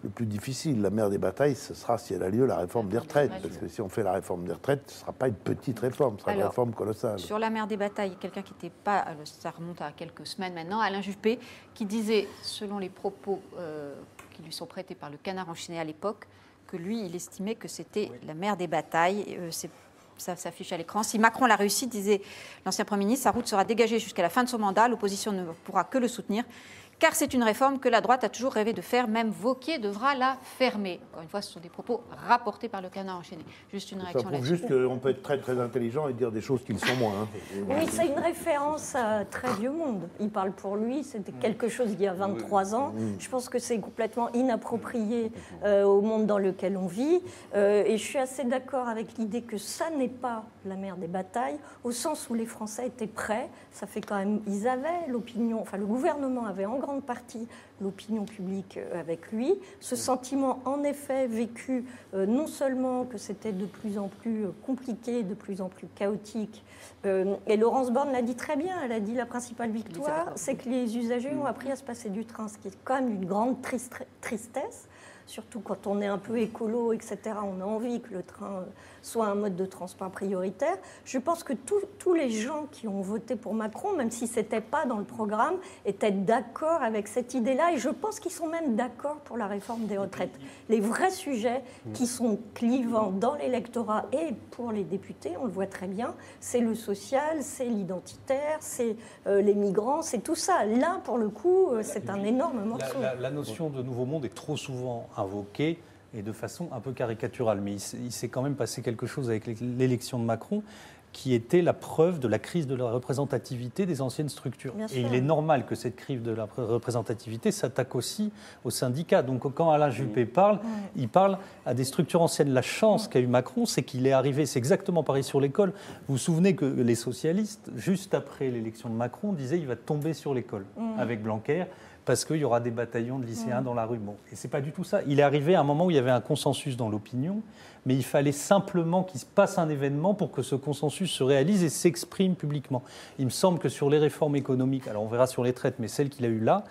Speaker 3: le plus difficile. La mère des batailles, ce sera, si elle a lieu, la réforme des retraites. Parce que si on fait la réforme des retraites, ce ne sera pas une petite réforme, ce sera une réforme colossale.
Speaker 1: Sur la mère des batailles, quelqu'un qui n'était pas, ça remonte à quelques semaines maintenant, Alain Juppé, qui disait, selon les propos qui lui sont prêtés par le Canard enchaîné à l'époque, que lui, il estimait que c'était la mère des batailles. Ça s'affiche à l'écran. Si Macron l'a réussi, disait l'ancien Premier ministre, sa route sera dégagée jusqu'à la fin de son mandat. L'opposition ne pourra que le soutenir, car c'est une réforme que la droite a toujours rêvé de faire. Même Wauquiez devra la fermer. Encore une fois, ce sont des propos rapportés par le Canard enchaîné. Juste une réaction là-dessus.
Speaker 3: Ça prouve juste qu'on peut être très très intelligent et dire des choses qui le sont moins.
Speaker 2: Oui, c'est une référence à très vieux monde. Il parle pour lui, c'était quelque chose d'il y a 23 ans. Je pense que c'est complètement inapproprié au monde dans lequel on vit. Et je suis assez d'accord avec l'idée que ça n'est pas la mère des batailles, au sens où les Français étaient prêts. Ça fait quand même, ils avaient l'opinion, enfin le gouvernement avait en grande partie l'opinion publique avec lui. Ce sentiment, en effet, vécu non seulement que c'était de plus en plus compliqué, de plus en plus chaotique, et Laurence Borne l'a dit très bien, elle a dit la principale victoire, c'est que les usagers ont appris à se passer du train, ce qui est quand même une grande tristesse, surtout quand on est un peu écolo, etc. On a envie que le train soit un mode de transport prioritaire. Je pense que tous les gens qui ont voté pour Macron, même si ce n'était pas dans le programme, étaient d'accord avec cette idée-là. Et je pense qu'ils sont même d'accord pour la réforme des retraites. Les vrais sujets qui sont clivants dans l'électorat et pour les députés, on le voit très bien, c'est le social, c'est l'identitaire, c'est les migrants, c'est tout ça. Là, pour le coup, c'est un énorme morceau.
Speaker 5: La notion de nouveau monde est trop souvent invoquée et de façon un peu caricaturale. Mais il s'est quand même passé quelque chose avec l'élection de Macron qui était la preuve de la crise de la représentativité des anciennes structures. Et il est normal que cette crise de la représentativité s'attaque aussi aux syndicats. Donc quand Alain Juppé parle, il parle à des structures anciennes. La chance qu'a eu Macron, c'est qu'il est arrivé, c'est exactement pareil sur l'école. Vous vous souvenez que les socialistes, juste après l'élection de Macron, disaient qu'il va tomber sur l'école avec Blanquer, parce qu'il y aura des bataillons de lycéens dans la rue. Bon, et ce n'est pas du tout ça. Il est arrivé à un moment où il y avait un consensus dans l'opinion, mais il fallait simplement qu'il se passe un événement pour que ce consensus se réalise et s'exprime publiquement. Il me semble que sur les réformes économiques, alors on verra sur les traites, mais celles qu'il a eues là,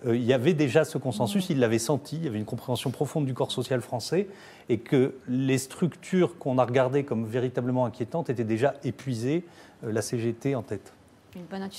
Speaker 5: il y avait déjà ce consensus, il l'avait senti, il y avait une compréhension profonde du corps social français, et que les structures qu'on a regardées comme véritablement inquiétantes étaient déjà épuisées, la CGT en tête.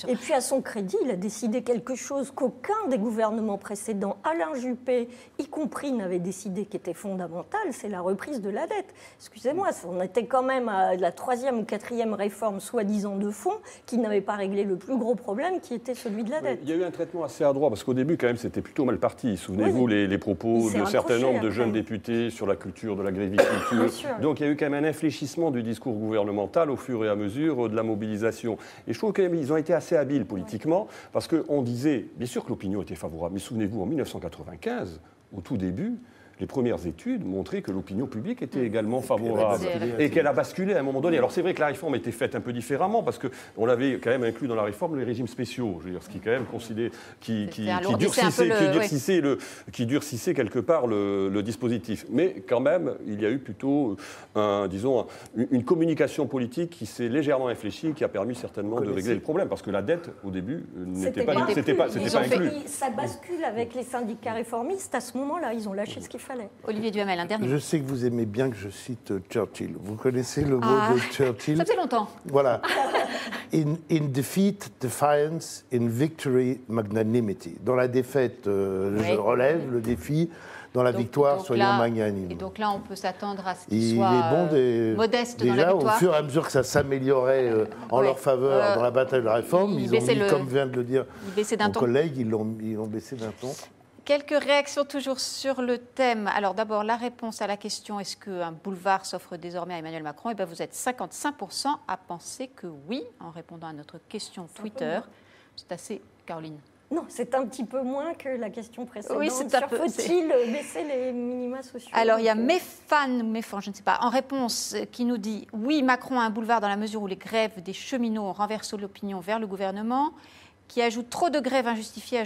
Speaker 2: Et puis à son crédit, il a décidé quelque chose qu'aucun des gouvernements précédents, Alain Juppé y compris, n'avait décidé qui était fondamental, c'est la reprise de la dette. Excusez-moi, on était quand même à la 3e ou 4e réforme soi-disant de fond qui n'avait pas réglé le plus gros problème qui était celui de la dette.
Speaker 4: Il y a eu un traitement assez adroit parce qu'au début quand même c'était plutôt mal parti. Souvenez-vous les propos d'un certain nombre de jeunes députés sur la culture de la gréviculture. Donc il y a eu quand même un infléchissement du discours gouvernemental au fur et à mesure de la mobilisation. Et je trouve quand même ils ont été assez habiles politiquement, parce qu'on disait, bien sûr que l'opinion était favorable, mais souvenez-vous, en 1995, au tout début, les premières études montraient que l'opinion publique était également favorable et qu'elle a basculé à un moment donné. Alors c'est vrai que la réforme était faite un peu différemment parce qu'on l'avait quand même inclus dans la réforme les régimes spéciaux, je veux dire, ce qui quand même qui durcissait quelque part le dispositif. Mais quand même, il y a eu plutôt, une communication politique qui s'est légèrement infléchie, qui a permis certainement de régler le problème, parce que la dette au début n'était pas inclus.
Speaker 2: Ça bascule avec les syndicats réformistes. À ce moment-là, ils ont lâché ce qu'il fallait.
Speaker 1: Olivier Duhamel, un dernier.
Speaker 3: Je sais que vous aimez bien que je cite Churchill. Vous connaissez le mot de Churchill?
Speaker 1: Ça fait longtemps.
Speaker 3: Voilà. In defeat, defiance, in victory, magnanimity. Dans la défaite, je relève le défi. Dans la victoire, soyons magnanimes.
Speaker 1: Et donc là, on peut s'attendre à ce qu'il
Speaker 3: Il
Speaker 1: soit
Speaker 3: est bon
Speaker 1: modeste dans la
Speaker 3: déjà,
Speaker 1: victoire.
Speaker 3: au fur et à mesure que ça s'améliorait en leur faveur dans la bataille de la réforme, ils ont mis, comme vient de le dire mon collègue, ils l'ont baissé d'un ton.
Speaker 1: Quelques réactions toujours sur le thème. Alors d'abord, la réponse à la question « Est-ce qu'un boulevard s'offre désormais à Emmanuel Macron ?» Eh bien, vous êtes 55% à penser que oui, en répondant à notre question Twitter. C'est assez, Caroline.
Speaker 2: Non, c'est un petit peu moins que la question précédente.
Speaker 1: Oui, c'est un peu.
Speaker 2: Faut-il baisser les minima sociaux?
Speaker 1: Alors, il y a Méfan, je ne sais pas, en réponse, qui nous dit « Oui, Macron a un boulevard dans la mesure où les grèves des cheminots ont renversé l'opinion vers le gouvernement, qui ajoute trop de grèves injustifiées,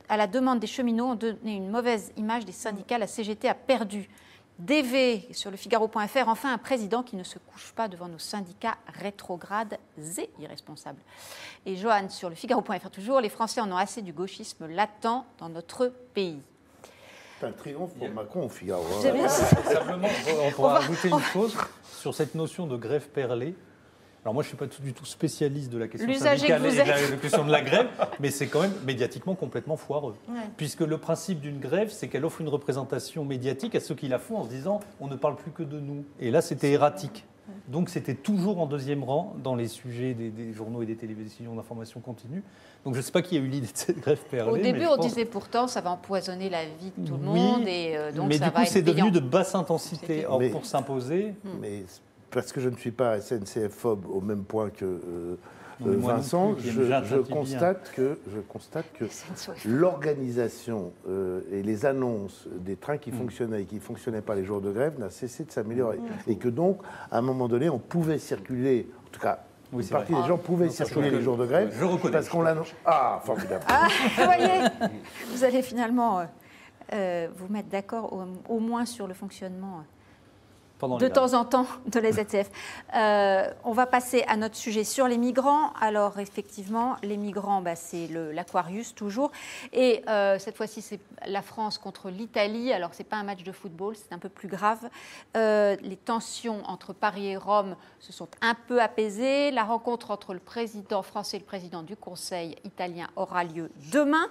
Speaker 1: à la demande des cheminots, ont donné une mauvaise image des syndicats. La CGT a perdu. DV sur le Figaro.fr, enfin un président qui ne se couche pas devant nos syndicats rétrogrades et irresponsables. Et Johan sur le Figaro.fr toujours, les Français en ont assez du gauchisme latent dans notre pays.
Speaker 3: C'est un triomphe pour Macron au Figaro.
Speaker 5: Simplement, on pourra ajouter une chose sur cette notion de grève perlée. Alors moi, je ne suis pas du tout spécialiste de la question syndicale et de la question de la grève, mais c'est quand même médiatiquement complètement foireux. Ouais. Puisque le principe d'une grève, c'est qu'elle offre une représentation médiatique à ceux qui la font en se disant « on ne parle plus que de nous ». Et là, c'était erratique. Donc c'était toujours en deuxième rang dans les sujets des journaux et des télévisions d'information continue. Donc je ne sais pas qui a eu l'idée de cette grève perlée.
Speaker 1: Au début, on disait pourtant ça va empoisonner la vie de tout le monde. Et donc
Speaker 5: mais
Speaker 1: ça
Speaker 5: du
Speaker 1: va
Speaker 5: coup, c'est
Speaker 1: devenu
Speaker 5: de basse intensité. Or, pour s'imposer...
Speaker 3: Mais parce que je ne suis pas SNCF-phobe au même point que Vincent, je constate que l'organisation et les annonces des trains qui fonctionnaient et qui ne fonctionnaient pas les jours de grève n'a cessé de s'améliorer. Et que donc, à un moment donné, on pouvait circuler, en tout cas, une partie des gens pouvaient circuler les jours de grève.
Speaker 5: Je reconnais.
Speaker 3: Parce qu'on l'annonce. Ah, formidable.
Speaker 1: Ah, vous voyez, vous allez finalement vous mettre d'accord au moins sur le fonctionnement de temps en temps de la SNCF. On va passer à notre sujet sur les migrants. Alors effectivement, les migrants, c'est l'Aquarius toujours. Et cette fois-ci, c'est la France contre l'Italie. Alors ce n'est pas un match de football, c'est un peu plus grave. Les tensions entre Paris et Rome se sont un peu apaisées. La rencontre entre le président français et le président du Conseil italien aura lieu demain.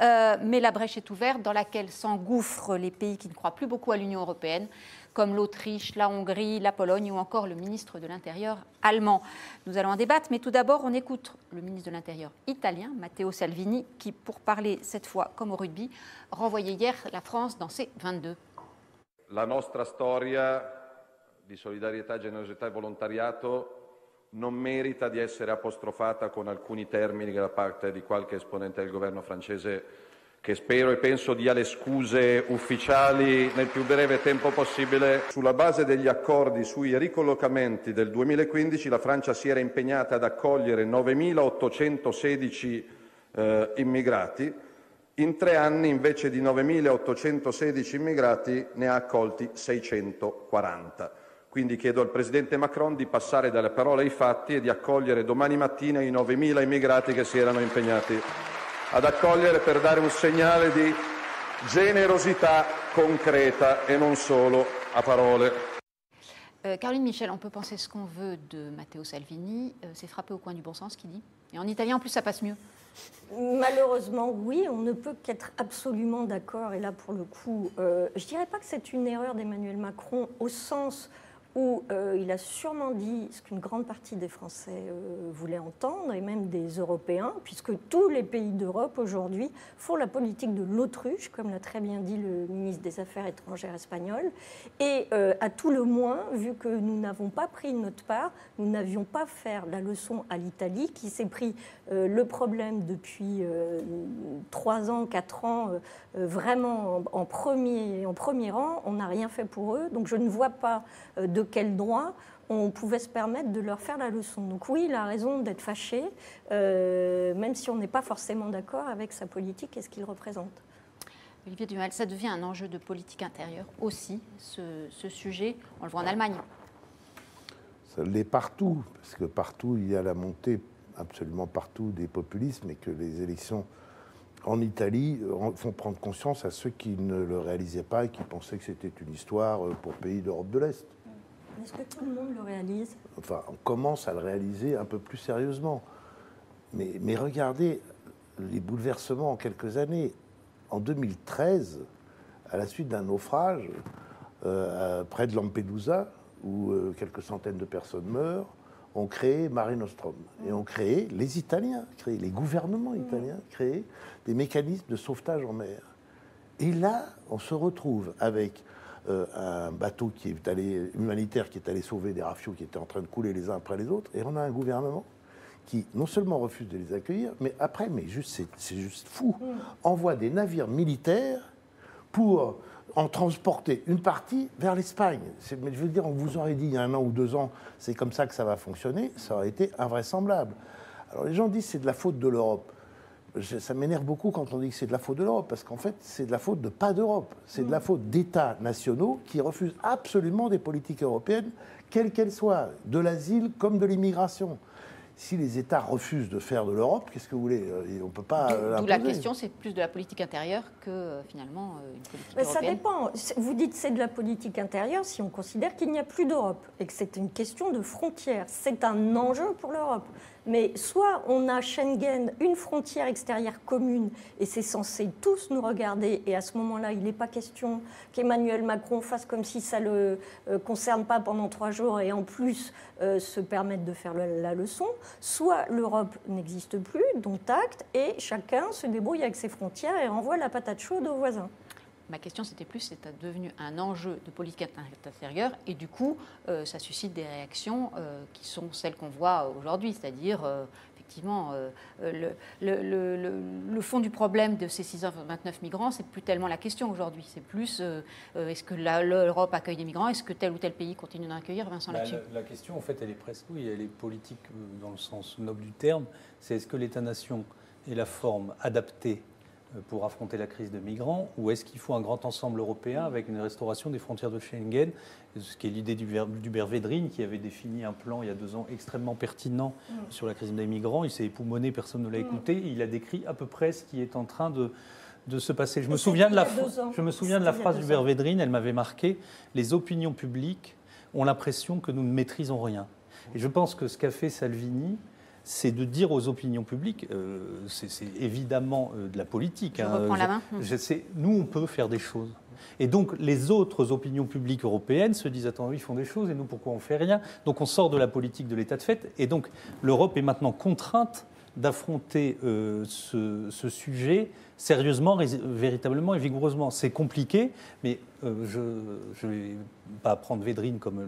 Speaker 1: Mais la brèche est ouverte dans laquelle s'engouffrent les pays qui ne croient plus beaucoup à l'Union européenne, comme l'Autriche, la Hongrie, la Pologne ou encore le ministre de l'Intérieur allemand. Nous allons en débattre, mais tout d'abord, on écoute le ministre de l'Intérieur italien, Matteo Salvini, qui, pour parler cette fois comme au rugby, renvoyait hier la France dans ses 22.
Speaker 13: La nostra storia di solidarietà, generosità e volontariato non merita di essere apostrofata con alcuni termini da parte di qualche esponente del governo francese che spero e penso dia le scuse ufficiali nel più breve tempo possibile. Sulla base degli accordi sui ricollocamenti del 2015 la Francia si era impegnata ad accogliere 9.816 immigrati. In 3 anni invece di 9.816 immigrati ne ha accolti 640. Quindi chiedo al Presidente Macron di passare dalle parole ai fatti e di accogliere domani mattina i 9.000 immigrati che si erano impegnati ad accogliere per dare un segnale di generosità concreta et non solo a parole.
Speaker 1: Caroline Michel, on peut penser ce qu'on veut de Matteo Salvini, c'est frappé au coin du bon sens, ce qu'il dit. Et en italien, en plus, ça passe mieux.
Speaker 2: Malheureusement, oui, on ne peut qu'être absolument d'accord. Et là, pour le coup, je ne dirais pas que c'est une erreur d'Emmanuel Macron au sens où il a sûrement dit ce qu'une grande partie des Français voulaient entendre, et même des Européens, puisque tous les pays d'Europe aujourd'hui font la politique de l'autruche, comme l'a très bien dit le ministre des Affaires étrangères espagnol. Et à tout le moins, vu que nous n'avons pas pris notre part, nous n'avions pas fait la leçon à l'Italie, qui s'est pris le problème depuis 3 ans, 4 ans, vraiment en premier rang. On n'a rien fait pour eux, donc je ne vois pas de quel droit on pouvait se permettre de leur faire la leçon. Donc oui, il a raison d'être fâché, même si on n'est pas forcément d'accord avec sa politique et ce qu'il représente.
Speaker 1: Olivier Duhamel, ça devient un enjeu de politique intérieure aussi, ce sujet. On le voit en Allemagne.
Speaker 3: Ça l'est partout, parce que partout, il y a la montée, absolument partout, des populismes, et que les élections en Italie font prendre conscience à ceux qui ne le réalisaient pas et qui pensaient que c'était une histoire pour pays d'Europe de l'Est.
Speaker 2: Est-ce que tout le monde le réalise?
Speaker 3: Enfin, on commence à le réaliser un peu plus sérieusement. Mais regardez les bouleversements en quelques années. En 2013, à la suite d'un naufrage près de Lampedusa, où quelques centaines de personnes meurent, on crée Mare Nostrum. Et on crée, les Italiens, les gouvernements italiens créaient des mécanismes de sauvetage en mer. Et là, on se retrouve avec un bateau qui est allé, humanitaire qui est allé sauver des rafiaux qui étaient en train de couler les uns après les autres. Et on a un gouvernement qui non seulement refuse de les accueillir, mais après, c'est juste fou, envoie des navires militaires pour en transporter une partie vers l'Espagne. Mais je veux dire, on vous aurait dit il y a 1 an ou 2 ans, c'est comme ça que ça va fonctionner, ça aurait été invraisemblable. Alors les gens disent c'est de la faute de l'Europe. Ça m'énerve beaucoup quand on dit que c'est de la faute de l'Europe, parce qu'en fait, c'est de la faute de pas d'Europe. C'est de la faute d'États nationaux qui refusent absolument des politiques européennes, quelles qu'elles soient, de l'asile comme de l'immigration. Si les États refusent de faire de l'Europe, qu'est-ce que vous voulez? On ne peut pas l'imposer.
Speaker 1: D'où la question, c'est plus de la politique intérieure que finalement une politique européenne.
Speaker 2: Ça dépend. Vous dites c'est de la politique intérieure si on considère qu'il n'y a plus d'Europe et que c'est une question de frontières. C'est un enjeu pour l'Europe. Mais soit on a Schengen, une frontière extérieure commune, et c'est censé tous nous regarder, et à ce moment-là, il n'est pas question qu'Emmanuel Macron fasse comme si ça ne le concerne pas pendant 3 jours, et en plus se permettre de faire la leçon, soit l'Europe n'existe plus, dont acte, et chacun se débrouille avec ses frontières et renvoie la patate chaude aux voisins.
Speaker 1: Ma question, c'était plus, c'est devenu un enjeu de politique intérieure et du coup, ça suscite des réactions qui sont celles qu'on voit aujourd'hui, c'est-à-dire, effectivement, le fond du problème de ces 629 migrants, c'est plus tellement la question aujourd'hui, c'est plus, est-ce que l'Europe accueille des migrants, est-ce que tel ou tel pays continue d'en accueillir, Vincent là-dessus?
Speaker 5: La question, en fait, elle est presque, oui, elle est politique dans le sens noble du terme, c'est est-ce que l'État-nation est la forme adaptée pour affronter la crise de migrants, ou est-ce qu'il faut un grand ensemble européen avec une restauration des frontières de Schengen, ce qui est l'idée d'Hubert Védrine, qui avait défini un plan il y a 2 ans extrêmement pertinent sur la crise des migrants. Il s'est époumoné, personne ne l'a écouté, et il a décrit à peu près ce qui est en train de se passer. Je me souviens de la phrase d'Hubert Védrine, elle m'avait marqué: les opinions publiques ont l'impression que nous ne maîtrisons rien. Et je pense que ce qu'a fait Salvini, c'est de dire aux opinions publiques, c'est évidemment de la politique.
Speaker 1: Je reprends la main.
Speaker 5: Nous, on peut faire des choses. Et donc, les autres opinions publiques européennes se disent, attends, ils font des choses, et nous, pourquoi on ne fait rien? Donc, on sort de la politique de l'état de fait. Et donc, l'Europe est maintenant contrainte d'affronter ce sujet sérieusement, véritablement et vigoureusement. C'est compliqué, mais je ne vais pas prendre Védrine comme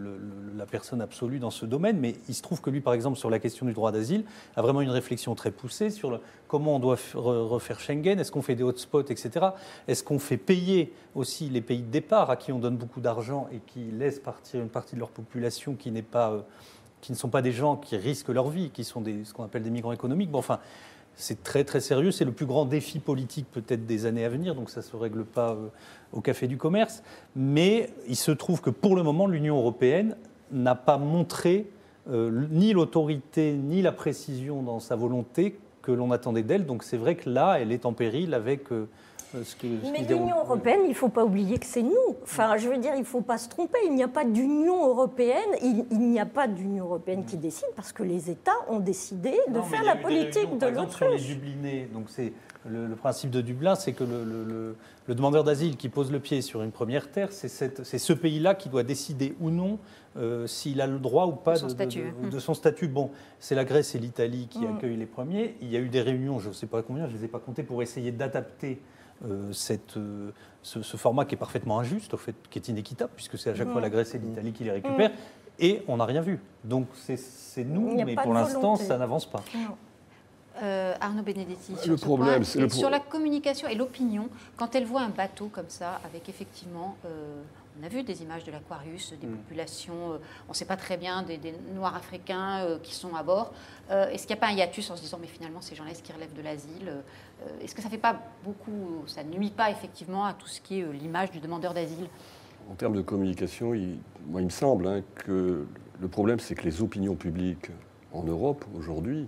Speaker 5: la personne absolue dans ce domaine, mais il se trouve que lui, par exemple, sur la question du droit d'asile, a vraiment une réflexion très poussée sur comment on doit refaire Schengen, est-ce qu'on fait des hotspots, etc. Est-ce qu'on fait payer aussi les pays de départ à qui on donne beaucoup d'argent et qui laissent partir une partie de leur population qui ne sont pas des gens qui risquent leur vie, qui sont ce qu'on appelle des migrants économiques. Bon, enfin, c'est très très sérieux, c'est le plus grand défi politique peut-être des années à venir, donc ça ne se règle pas au Café du Commerce. Mais il se trouve que pour le moment, l'Union européenne n'a pas montré ni l'autorité ni la précision dans sa volonté que l'on attendait d'elle. Donc c'est vrai que là, elle est en péril avec...
Speaker 2: Mais l'Union européenne, il ne faut pas oublier que c'est nous. Enfin, je veux dire, il ne faut pas se tromper. Il n'y a pas d'Union européenne. Il n'y a pas d'Union européenne qui décide parce que les États ont décidé de faire la politique de l'autruche.
Speaker 5: Sur les Dublinés, donc c'est le principe de Dublin, c'est que le demandeur d'asile qui pose le pied sur une première terre, c'est ce pays-là qui doit décider ou non s'il a le droit ou pas de son statut. Bon, c'est la Grèce et l'Italie qui accueillent les premiers. Il y a eu des réunions, je ne sais pas combien, je ne les ai pas comptées, pour essayer d'adapter ce format qui est parfaitement injuste, au fait, qui est inéquitable, puisque c'est à chaque fois la Grèce et l'Italie qui les récupèrent, et on n'a rien vu. Donc c'est nous, mais pour l'instant, ça n'avance pas.
Speaker 1: Arnaud Benedetti,
Speaker 4: sur
Speaker 1: la communication et l'opinion, quand elle voit un bateau comme ça, avec effectivement, on a vu des images de l'Aquarius, des populations, on ne sait pas très bien, des Noirs africains qui sont à bord. Est-ce qu'il n'y a pas un hiatus en se disant, mais finalement, ces gens-là, est-ce qu'ils relèvent de l'asile? Est-ce que ça ne fait pas beaucoup, ça ne nuit pas effectivement à tout ce qui est l'image du demandeur d'asile?
Speaker 4: En termes de communication, il me semble que le problème, c'est que les opinions publiques en Europe, aujourd'hui,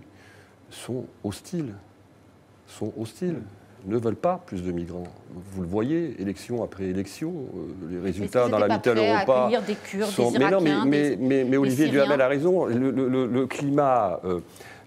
Speaker 4: sont hostiles. ne veulent pas plus de migrants. Vous le voyez, élection après élection, les résultats dans la Mitteleuropa
Speaker 1: des Kurdes,
Speaker 4: sont...
Speaker 1: des Irakiens,
Speaker 4: mais Olivier Duhamel a raison.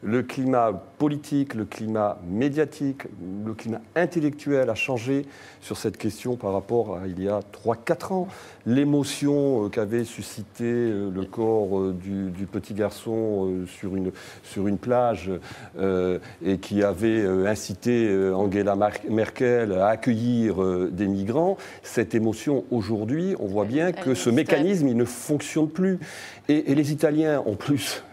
Speaker 4: Le climat politique, le climat médiatique, le climat intellectuel a changé sur cette question par rapport à il y a 3-4 ans. L'émotion qu'avait suscité le corps du petit garçon sur une plage et qui avait incité Angela Merkel à accueillir des migrants, cette émotion aujourd'hui, on voit bien que ce mécanisme, il ne fonctionne plus. Et les Italiens, en plus,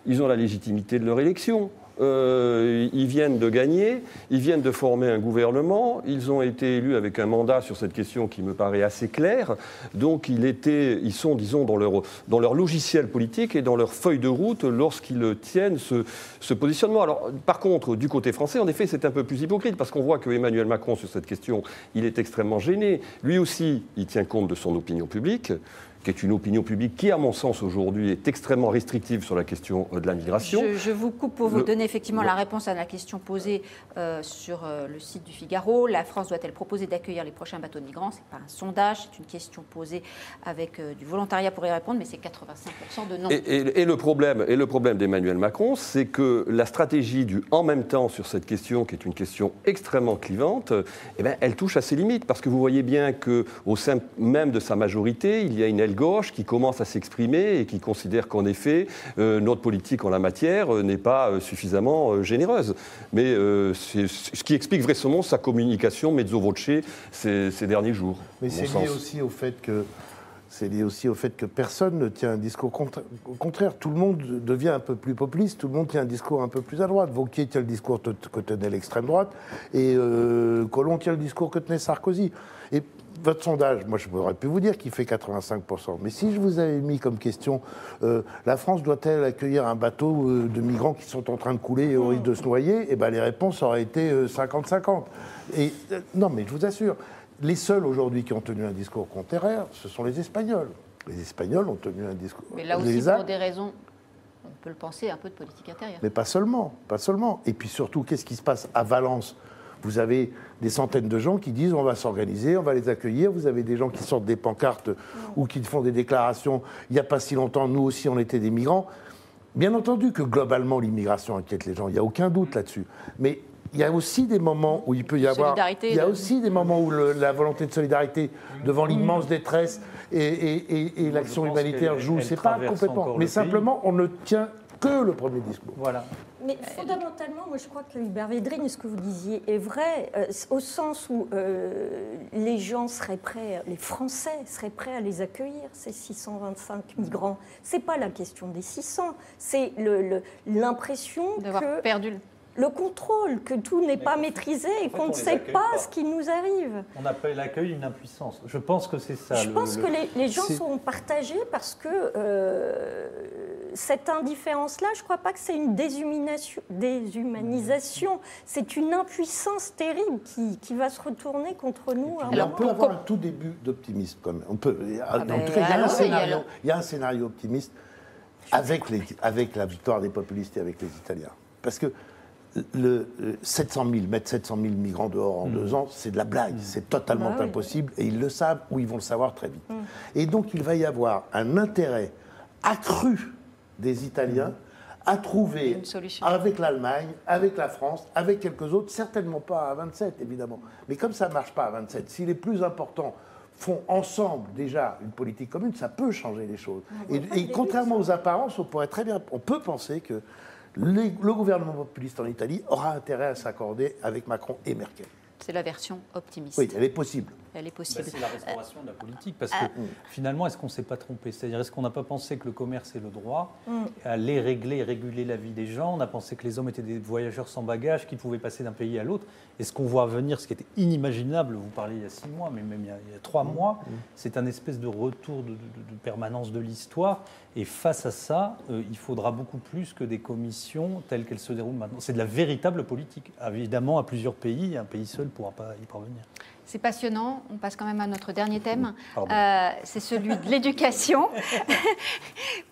Speaker 4: ils ont la légitimité de leur élection. Ils viennent de gagner, ils viennent de former un gouvernement, ils ont été élus avec un mandat sur cette question qui me paraît assez clair. Donc ils sont, disons, dans leur logiciel politique et dans leur feuille de route lorsqu'ils tiennent ce positionnement. Alors, par contre, du côté français, en effet, c'est un peu plus hypocrite parce qu'on voit que Emmanuel Macron, sur cette question, il est extrêmement gêné. Lui aussi, il tient compte de son opinion publique, qui est une opinion publique qui, à mon sens, aujourd'hui, est extrêmement restrictive sur la question de la migration.
Speaker 1: Je vous coupe pour vous donner effectivement la réponse à la question posée sur le site du Figaro. La France doit-elle proposer d'accueillir les prochains bateaux de migrants? Ce n'est pas un sondage, c'est une question posée avec du volontariat pour y répondre, mais c'est 85% de non.
Speaker 4: Et le problème d'Emmanuel Macron, c'est que la stratégie du « en même temps » sur cette question, qui est une question extrêmement clivante, eh bien, elle touche à ses limites, parce que vous voyez bien qu'au sein même de sa majorité, il y a une aile gauche qui commence à s'exprimer et qui considère qu'en effet, notre politique en la matière n'est pas suffisamment généreuse. Mais c'est ce qui explique vraisemblablement sa communication mezzo voce ces derniers jours.
Speaker 3: Mais c'est lié aussi au fait que personne ne tient un discours contraire. Tout le monde devient un peu plus populiste, tout le monde tient un discours un peu plus à droite. Wauquiez tient le discours que tenait l'extrême droite et Collomb tient le discours que tenait Sarkozy. Et votre sondage, moi je pourrais pu vous dire qu'il fait 85%. Mais si je vous avais mis comme question, la France doit-elle accueillir un bateau de migrants qui sont en train de couler et au risque de se noyer, eh ben, les réponses auraient été 50-50. Et non, mais je vous assure, les seuls aujourd'hui qui ont tenu un discours contraire, ce sont les Espagnols. Les Espagnols ont tenu un discours...
Speaker 1: Mais là aussi, pour des raisons, on peut le penser, un peu de politique intérieure.
Speaker 3: Mais pas seulement, pas seulement. Et puis surtout, qu'est-ce qui se passe à Valence ? Vous avez des centaines de gens qui disent on va s'organiser, on va les accueillir. Vous avez des gens qui sortent des pancartes ou qui font des déclarations. Il n'y a pas si longtemps, nous aussi, on était des migrants. Bien entendu que globalement, l'immigration inquiète les gens. Il n'y a aucun doute là-dessus. Mais il y a aussi des moments où il peut y avoir... Il y a aussi des moments où la volonté de solidarité devant l'immense détresse et l'action humanitaire joue. C'est pas complètement... Mais simplement, on ne tient que le premier discours.
Speaker 2: Voilà. Mais fondamentalement, moi je crois que Hubert Védrine, ce que vous disiez est vrai, au sens où les gens seraient prêts, les Français seraient prêts à les accueillir, ces 625 migrants. C'est pas la question des 600, c'est l'impression
Speaker 1: d'avoir perdu
Speaker 2: le contrôle, que tout n'est pas maîtrisé et qu'on ne sait pas ce qui nous arrive.
Speaker 5: On appelle l'accueil une impuissance. Je pense que c'est ça.
Speaker 2: Je pense que les gens sont partagés parce que cette indifférence-là, je ne crois pas que c'est une déshumanisation. C'est une impuissance terrible qui va se retourner contre nous.
Speaker 3: Alors, on peut avoir un tout début d'optimisme quand même. En tout cas, il y a un scénario optimiste avec la victoire des populistes et avec les Italiens. Parce que mettre 700 000 migrants dehors en 2 ans, c'est de la blague, c'est totalement impossible, et ils le savent ou ils vont le savoir très vite. Et donc il va y avoir un intérêt accru des Italiens à trouver, avec l'Allemagne, avec la France, avec quelques autres, certainement pas à 27 évidemment, mais comme ça ne marche pas à 27, si les plus importants font ensemble déjà une politique commune, ça peut changer les choses. Et contrairement aux apparences, on peut penser que le gouvernement populiste en Italie aura intérêt à s'accorder avec Macron et Merkel.
Speaker 1: C'est la version optimiste.
Speaker 3: Oui, elle est possible.
Speaker 1: Elle est possible.
Speaker 5: C'est la restauration de la politique, parce que finalement, est-ce qu'on ne s'est pas trompé? C'est-à-dire, est-ce qu'on n'a pas pensé que le commerce et le droit allaient régler et réguler la vie des gens? On a pensé que les hommes étaient des voyageurs sans bagages qui pouvaient passer d'un pays à l'autre. Et ce qu'on voit venir, ce qui était inimaginable, vous parliez il y a 6 mois, mais même il y a 3 mois, c'est un espèce de retour de permanence de l'histoire. Et face à ça, il faudra beaucoup plus que des commissions telles qu'elles se déroulent maintenant. C'est de la véritable politique. Évidemment, à plusieurs pays, un pays seul ne pourra pas y parvenir.
Speaker 1: C'est passionnant. On passe quand même à notre dernier thème. C'est celui de l'éducation.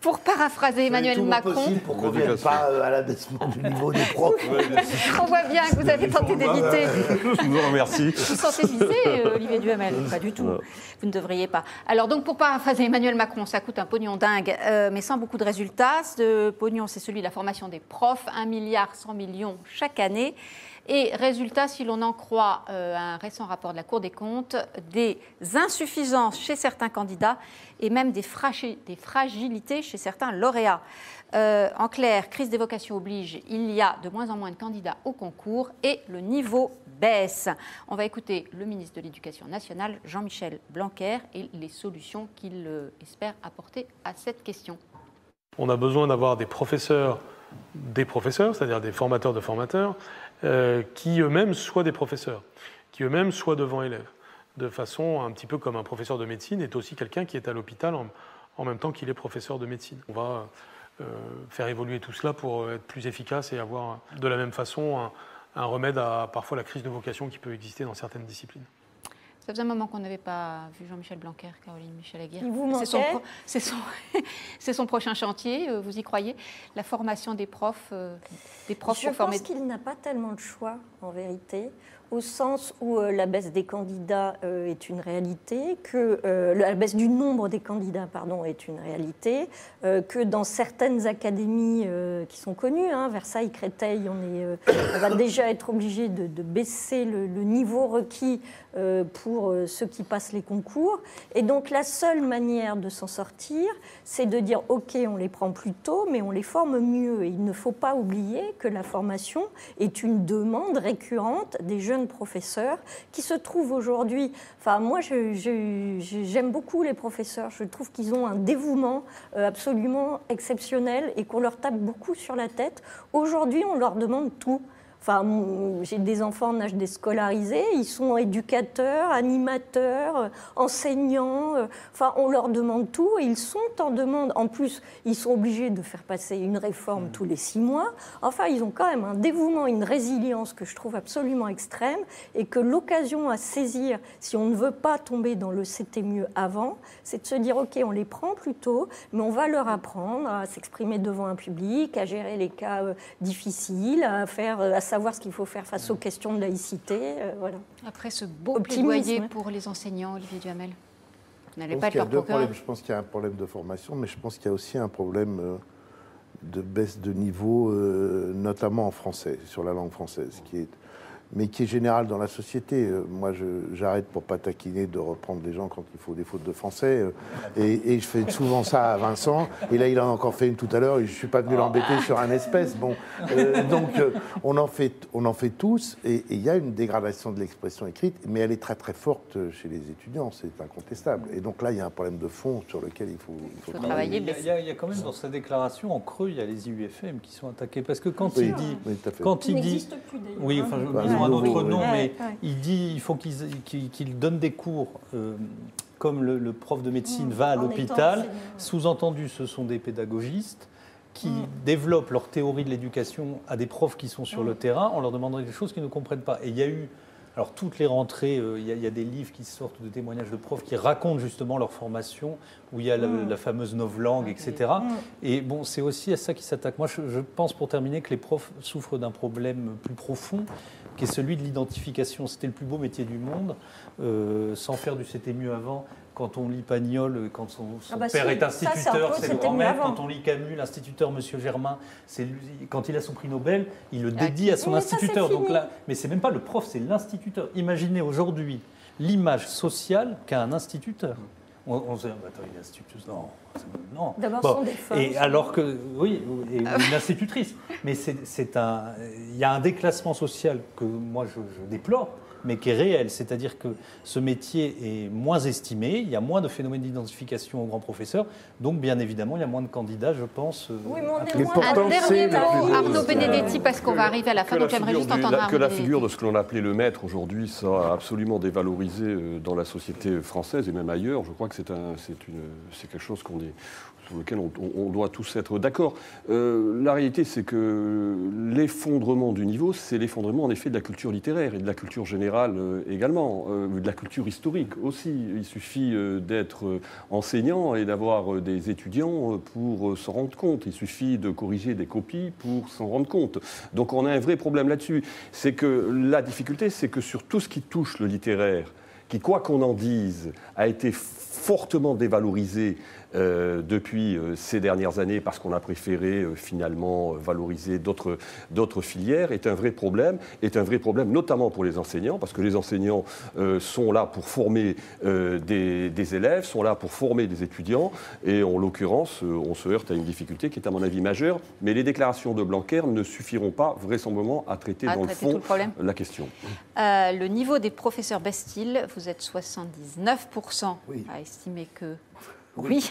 Speaker 1: Pour paraphraser Emmanuel Macron.
Speaker 3: Pour qu'on ne vienne pas à l'abaissement du niveau des profs.
Speaker 1: On voit bien que vous avez tenté d'éviter.
Speaker 4: Je vous remercie.
Speaker 1: Vous sentez visé, Olivier Duhamel? Pas du tout. Vous ne devriez pas. Alors donc, pour paraphraser Emmanuel Macron, ça coûte un pognon dingue, mais sans beaucoup de résultats. Ce pognon, c'est celui de la formation des profs, 1,1 milliard chaque année. Et résultat, si l'on en croit un récent rapport de la Cour des comptes, des insuffisances chez certains candidats et même des fragilités chez certains lauréats. En clair, crise des vocations oblige, il y a de moins en moins de candidats au concours et le niveau baisse. On va écouter le ministre de l'Éducation nationale, Jean-Michel Blanquer, et les solutions qu'il espère apporter à cette question.
Speaker 14: On a besoin d'avoir des professeurs, c'est-à-dire des formateurs de formateurs, qui eux-mêmes soient des professeurs, qui eux-mêmes soient devant élèves, de façon un petit peu comme un professeur de médecine est aussi quelqu'un qui est à l'hôpital en même temps qu'il est professeur de médecine. On va faire évoluer tout cela pour être plus efficace et avoir de la même façon un remède à parfois la crise de vocation qui peut exister dans certaines disciplines.
Speaker 1: Ça faisait un moment qu'on n'avait pas vu Jean-Michel Blanquer, Caroline Michel-Aguirre.
Speaker 2: Il vous manquait.
Speaker 1: C'est son prochain chantier, vous y croyez? La formation des profs
Speaker 2: Je pense qu'il n'a pas tellement de choix, en vérité, au sens où la baisse des candidats est une réalité, que la baisse du nombre des candidats, est une réalité, que dans certaines académies qui sont connues, Versailles, Créteil, on va déjà être obligé de baisser le niveau requis pour ceux qui passent les concours. Et donc la seule manière de s'en sortir, c'est de dire ok, on les prend plus tôt, mais on les forme mieux. Et il ne faut pas oublier que la formation est une demande récurrente des jeunes professeurs qui se trouvent aujourd'hui. Enfin, moi, j'aime beaucoup les professeurs. Je trouve qu'ils ont un dévouement absolument exceptionnel et qu'on leur tape beaucoup sur la tête. Aujourd'hui, on leur demande tout. Enfin, j'ai des enfants en âge déscolarisé, ils sont éducateurs, animateurs, enseignants. Enfin, on leur demande tout et ils sont en demande. En plus, ils sont obligés de faire passer une réforme tous les 6 mois. Enfin, ils ont quand même un dévouement, une résilience que je trouve absolument extrême et que l'occasion à saisir, si on ne veut pas tomber dans le c'était mieux avant, c'est de se dire ok, on les prend plus tôt, mais on va leur apprendre à s'exprimer devant un public, à gérer les cas difficiles, à savoir ce qu'il faut faire face aux questions de laïcité. Voilà.
Speaker 1: Après ce beau plaidoyer pour les enseignants, Olivier Duhamel, vous n'allez pas être leur procureur.
Speaker 3: Je pense qu'il y a un problème de formation, mais je pense qu'il y a aussi un problème de baisse de niveau, notamment en français, sur la langue française, mais qui est général dans la société. Moi, j'arrête pour pas taquiner de reprendre les gens quand il faut des fautes de français. Et je fais souvent ça à Vincent. Et là, il en a encore fait une tout à l'heure. Et je suis pas venu l'embêter sur un espèce. Bon, donc, on en fait tous. Et il y a une dégradation de l'expression écrite, mais elle est très très forte chez les étudiants. C'est incontestable. Et donc là, il y a un problème de fond sur lequel il faut travailler.
Speaker 5: Il y a quand même dans sa déclaration en creux, il y a les IUFM qui sont attaqués parce que quand il dit, oui, enfin, un autre nom, mais il dit qu'il faut qu'ils donnent des cours comme le prof de médecine va à l'hôpital. Sous-entendu, ce sont des pédagogistes qui développent leur théorie de l'éducation à des profs qui sont sur le terrain en leur demandant des choses qu'ils ne comprennent pas. Et il y a eu, alors toutes les rentrées, il y a des livres qui sortent de témoignages de profs qui racontent justement leur formation, où il y a la fameuse novlangue, etc. Et bon, c'est aussi à ça qu'ils s'attaquent. Moi, je pense, pour terminer, que les profs souffrent d'un problème plus profond, qui est celui de l'identification. C'était le plus beau métier du monde, sans faire du c'était mieux avant. Quand on lit Pagnol, quand son père est instituteur, c'est le grand-mère. Quand on lit Camus, l'instituteur Monsieur Germain, quand il a son prix Nobel, il le dédie à son instituteur. Donc là, mais c'est même pas le prof, c'est l'instituteur. Imaginez aujourd'hui l'image sociale qu'a un instituteur. On se dit, attends, il est instituteur. Non.
Speaker 2: D'abord, ce sont des femmes.
Speaker 5: Et alors que, oui, une institutrice. Mais il y a un déclassement social que moi je déplore, mais qui est réel. C'est-à-dire que ce métier est moins estimé, il y a moins de phénomènes d'identification aux grands professeurs, donc bien évidemment, il y a moins de candidats, je pense.
Speaker 2: Oui, mais on est
Speaker 1: un dernier mot, Arnaud Benedetti, parce qu'on va arriver à la fin, donc j'aimerais juste entendre Arnaud
Speaker 4: que la figure de ce que l'on appelait le maître aujourd'hui soit absolument dévalorisée dans la société française et même ailleurs. Je crois que c'est quelque chose sur lequel on doit tous être d'accord. La réalité, c'est que l'effondrement du niveau, c'est l'effondrement en effet de la culture littéraire et de la culture générale général également, de la culture historique aussi. Il suffit d'être enseignant et d'avoir des étudiants pour s'en rendre compte. Il suffit de corriger des copies pour s'en rendre compte. Donc on a un vrai problème là-dessus. C'est que la difficulté, c'est que sur tout ce qui touche le littéraire, qui, quoi qu'on en dise, a été fortement dévalorisé depuis ces dernières années parce qu'on a préféré finalement valoriser d'autres filières, est un vrai problème notamment pour les enseignants, parce que les enseignants sont là pour former des élèves, sont là pour former des étudiants, et en l'occurrence, on se heurte à une difficulté qui est à mon avis majeure, mais les déclarations de Blanquer ne suffiront pas vraisemblablement à traiter dans le fond la question.
Speaker 1: Le niveau des professeurs Bastille, vous êtes 79% à estimer que... Oui.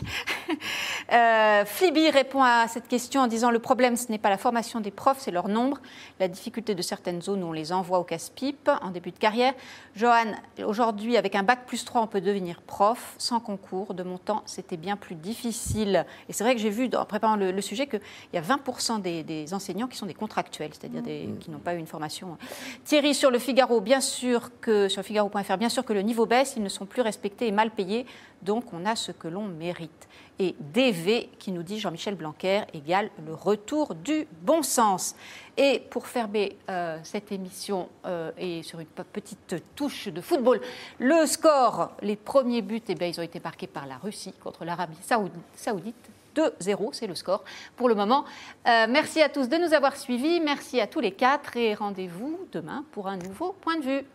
Speaker 1: Fliby répond à cette question en disant « Le problème, ce n'est pas la formation des profs, c'est leur nombre. La difficulté de certaines zones où on les envoie au casse-pipe en début de carrière. Johan, aujourd'hui, avec un bac plus 3, on peut devenir prof. Sans concours, de mon temps, c'était bien plus difficile. » Et c'est vrai que j'ai vu, en préparant le sujet, qu'il y a 20% des enseignants qui sont des contractuels, c'est-à-dire qui n'ont pas eu une formation. Thierry, sur le Figaro, bien sûr que, sur Figaro.fr, bien sûr que le niveau baisse, ils ne sont plus respectés et mal payés. Donc, on a ce que l'on mérite. Et DV qui nous dit Jean-Michel Blanquer égale le retour du bon sens. Et pour fermer cette émission et sur une petite touche de football, le score, les premiers buts, ils ont été marqués par la Russie contre l'Arabie Saoudite. 2-0, c'est le score pour le moment. Merci à tous de nous avoir suivis. Merci à tous les quatre et rendez-vous demain pour un nouveau point de vue.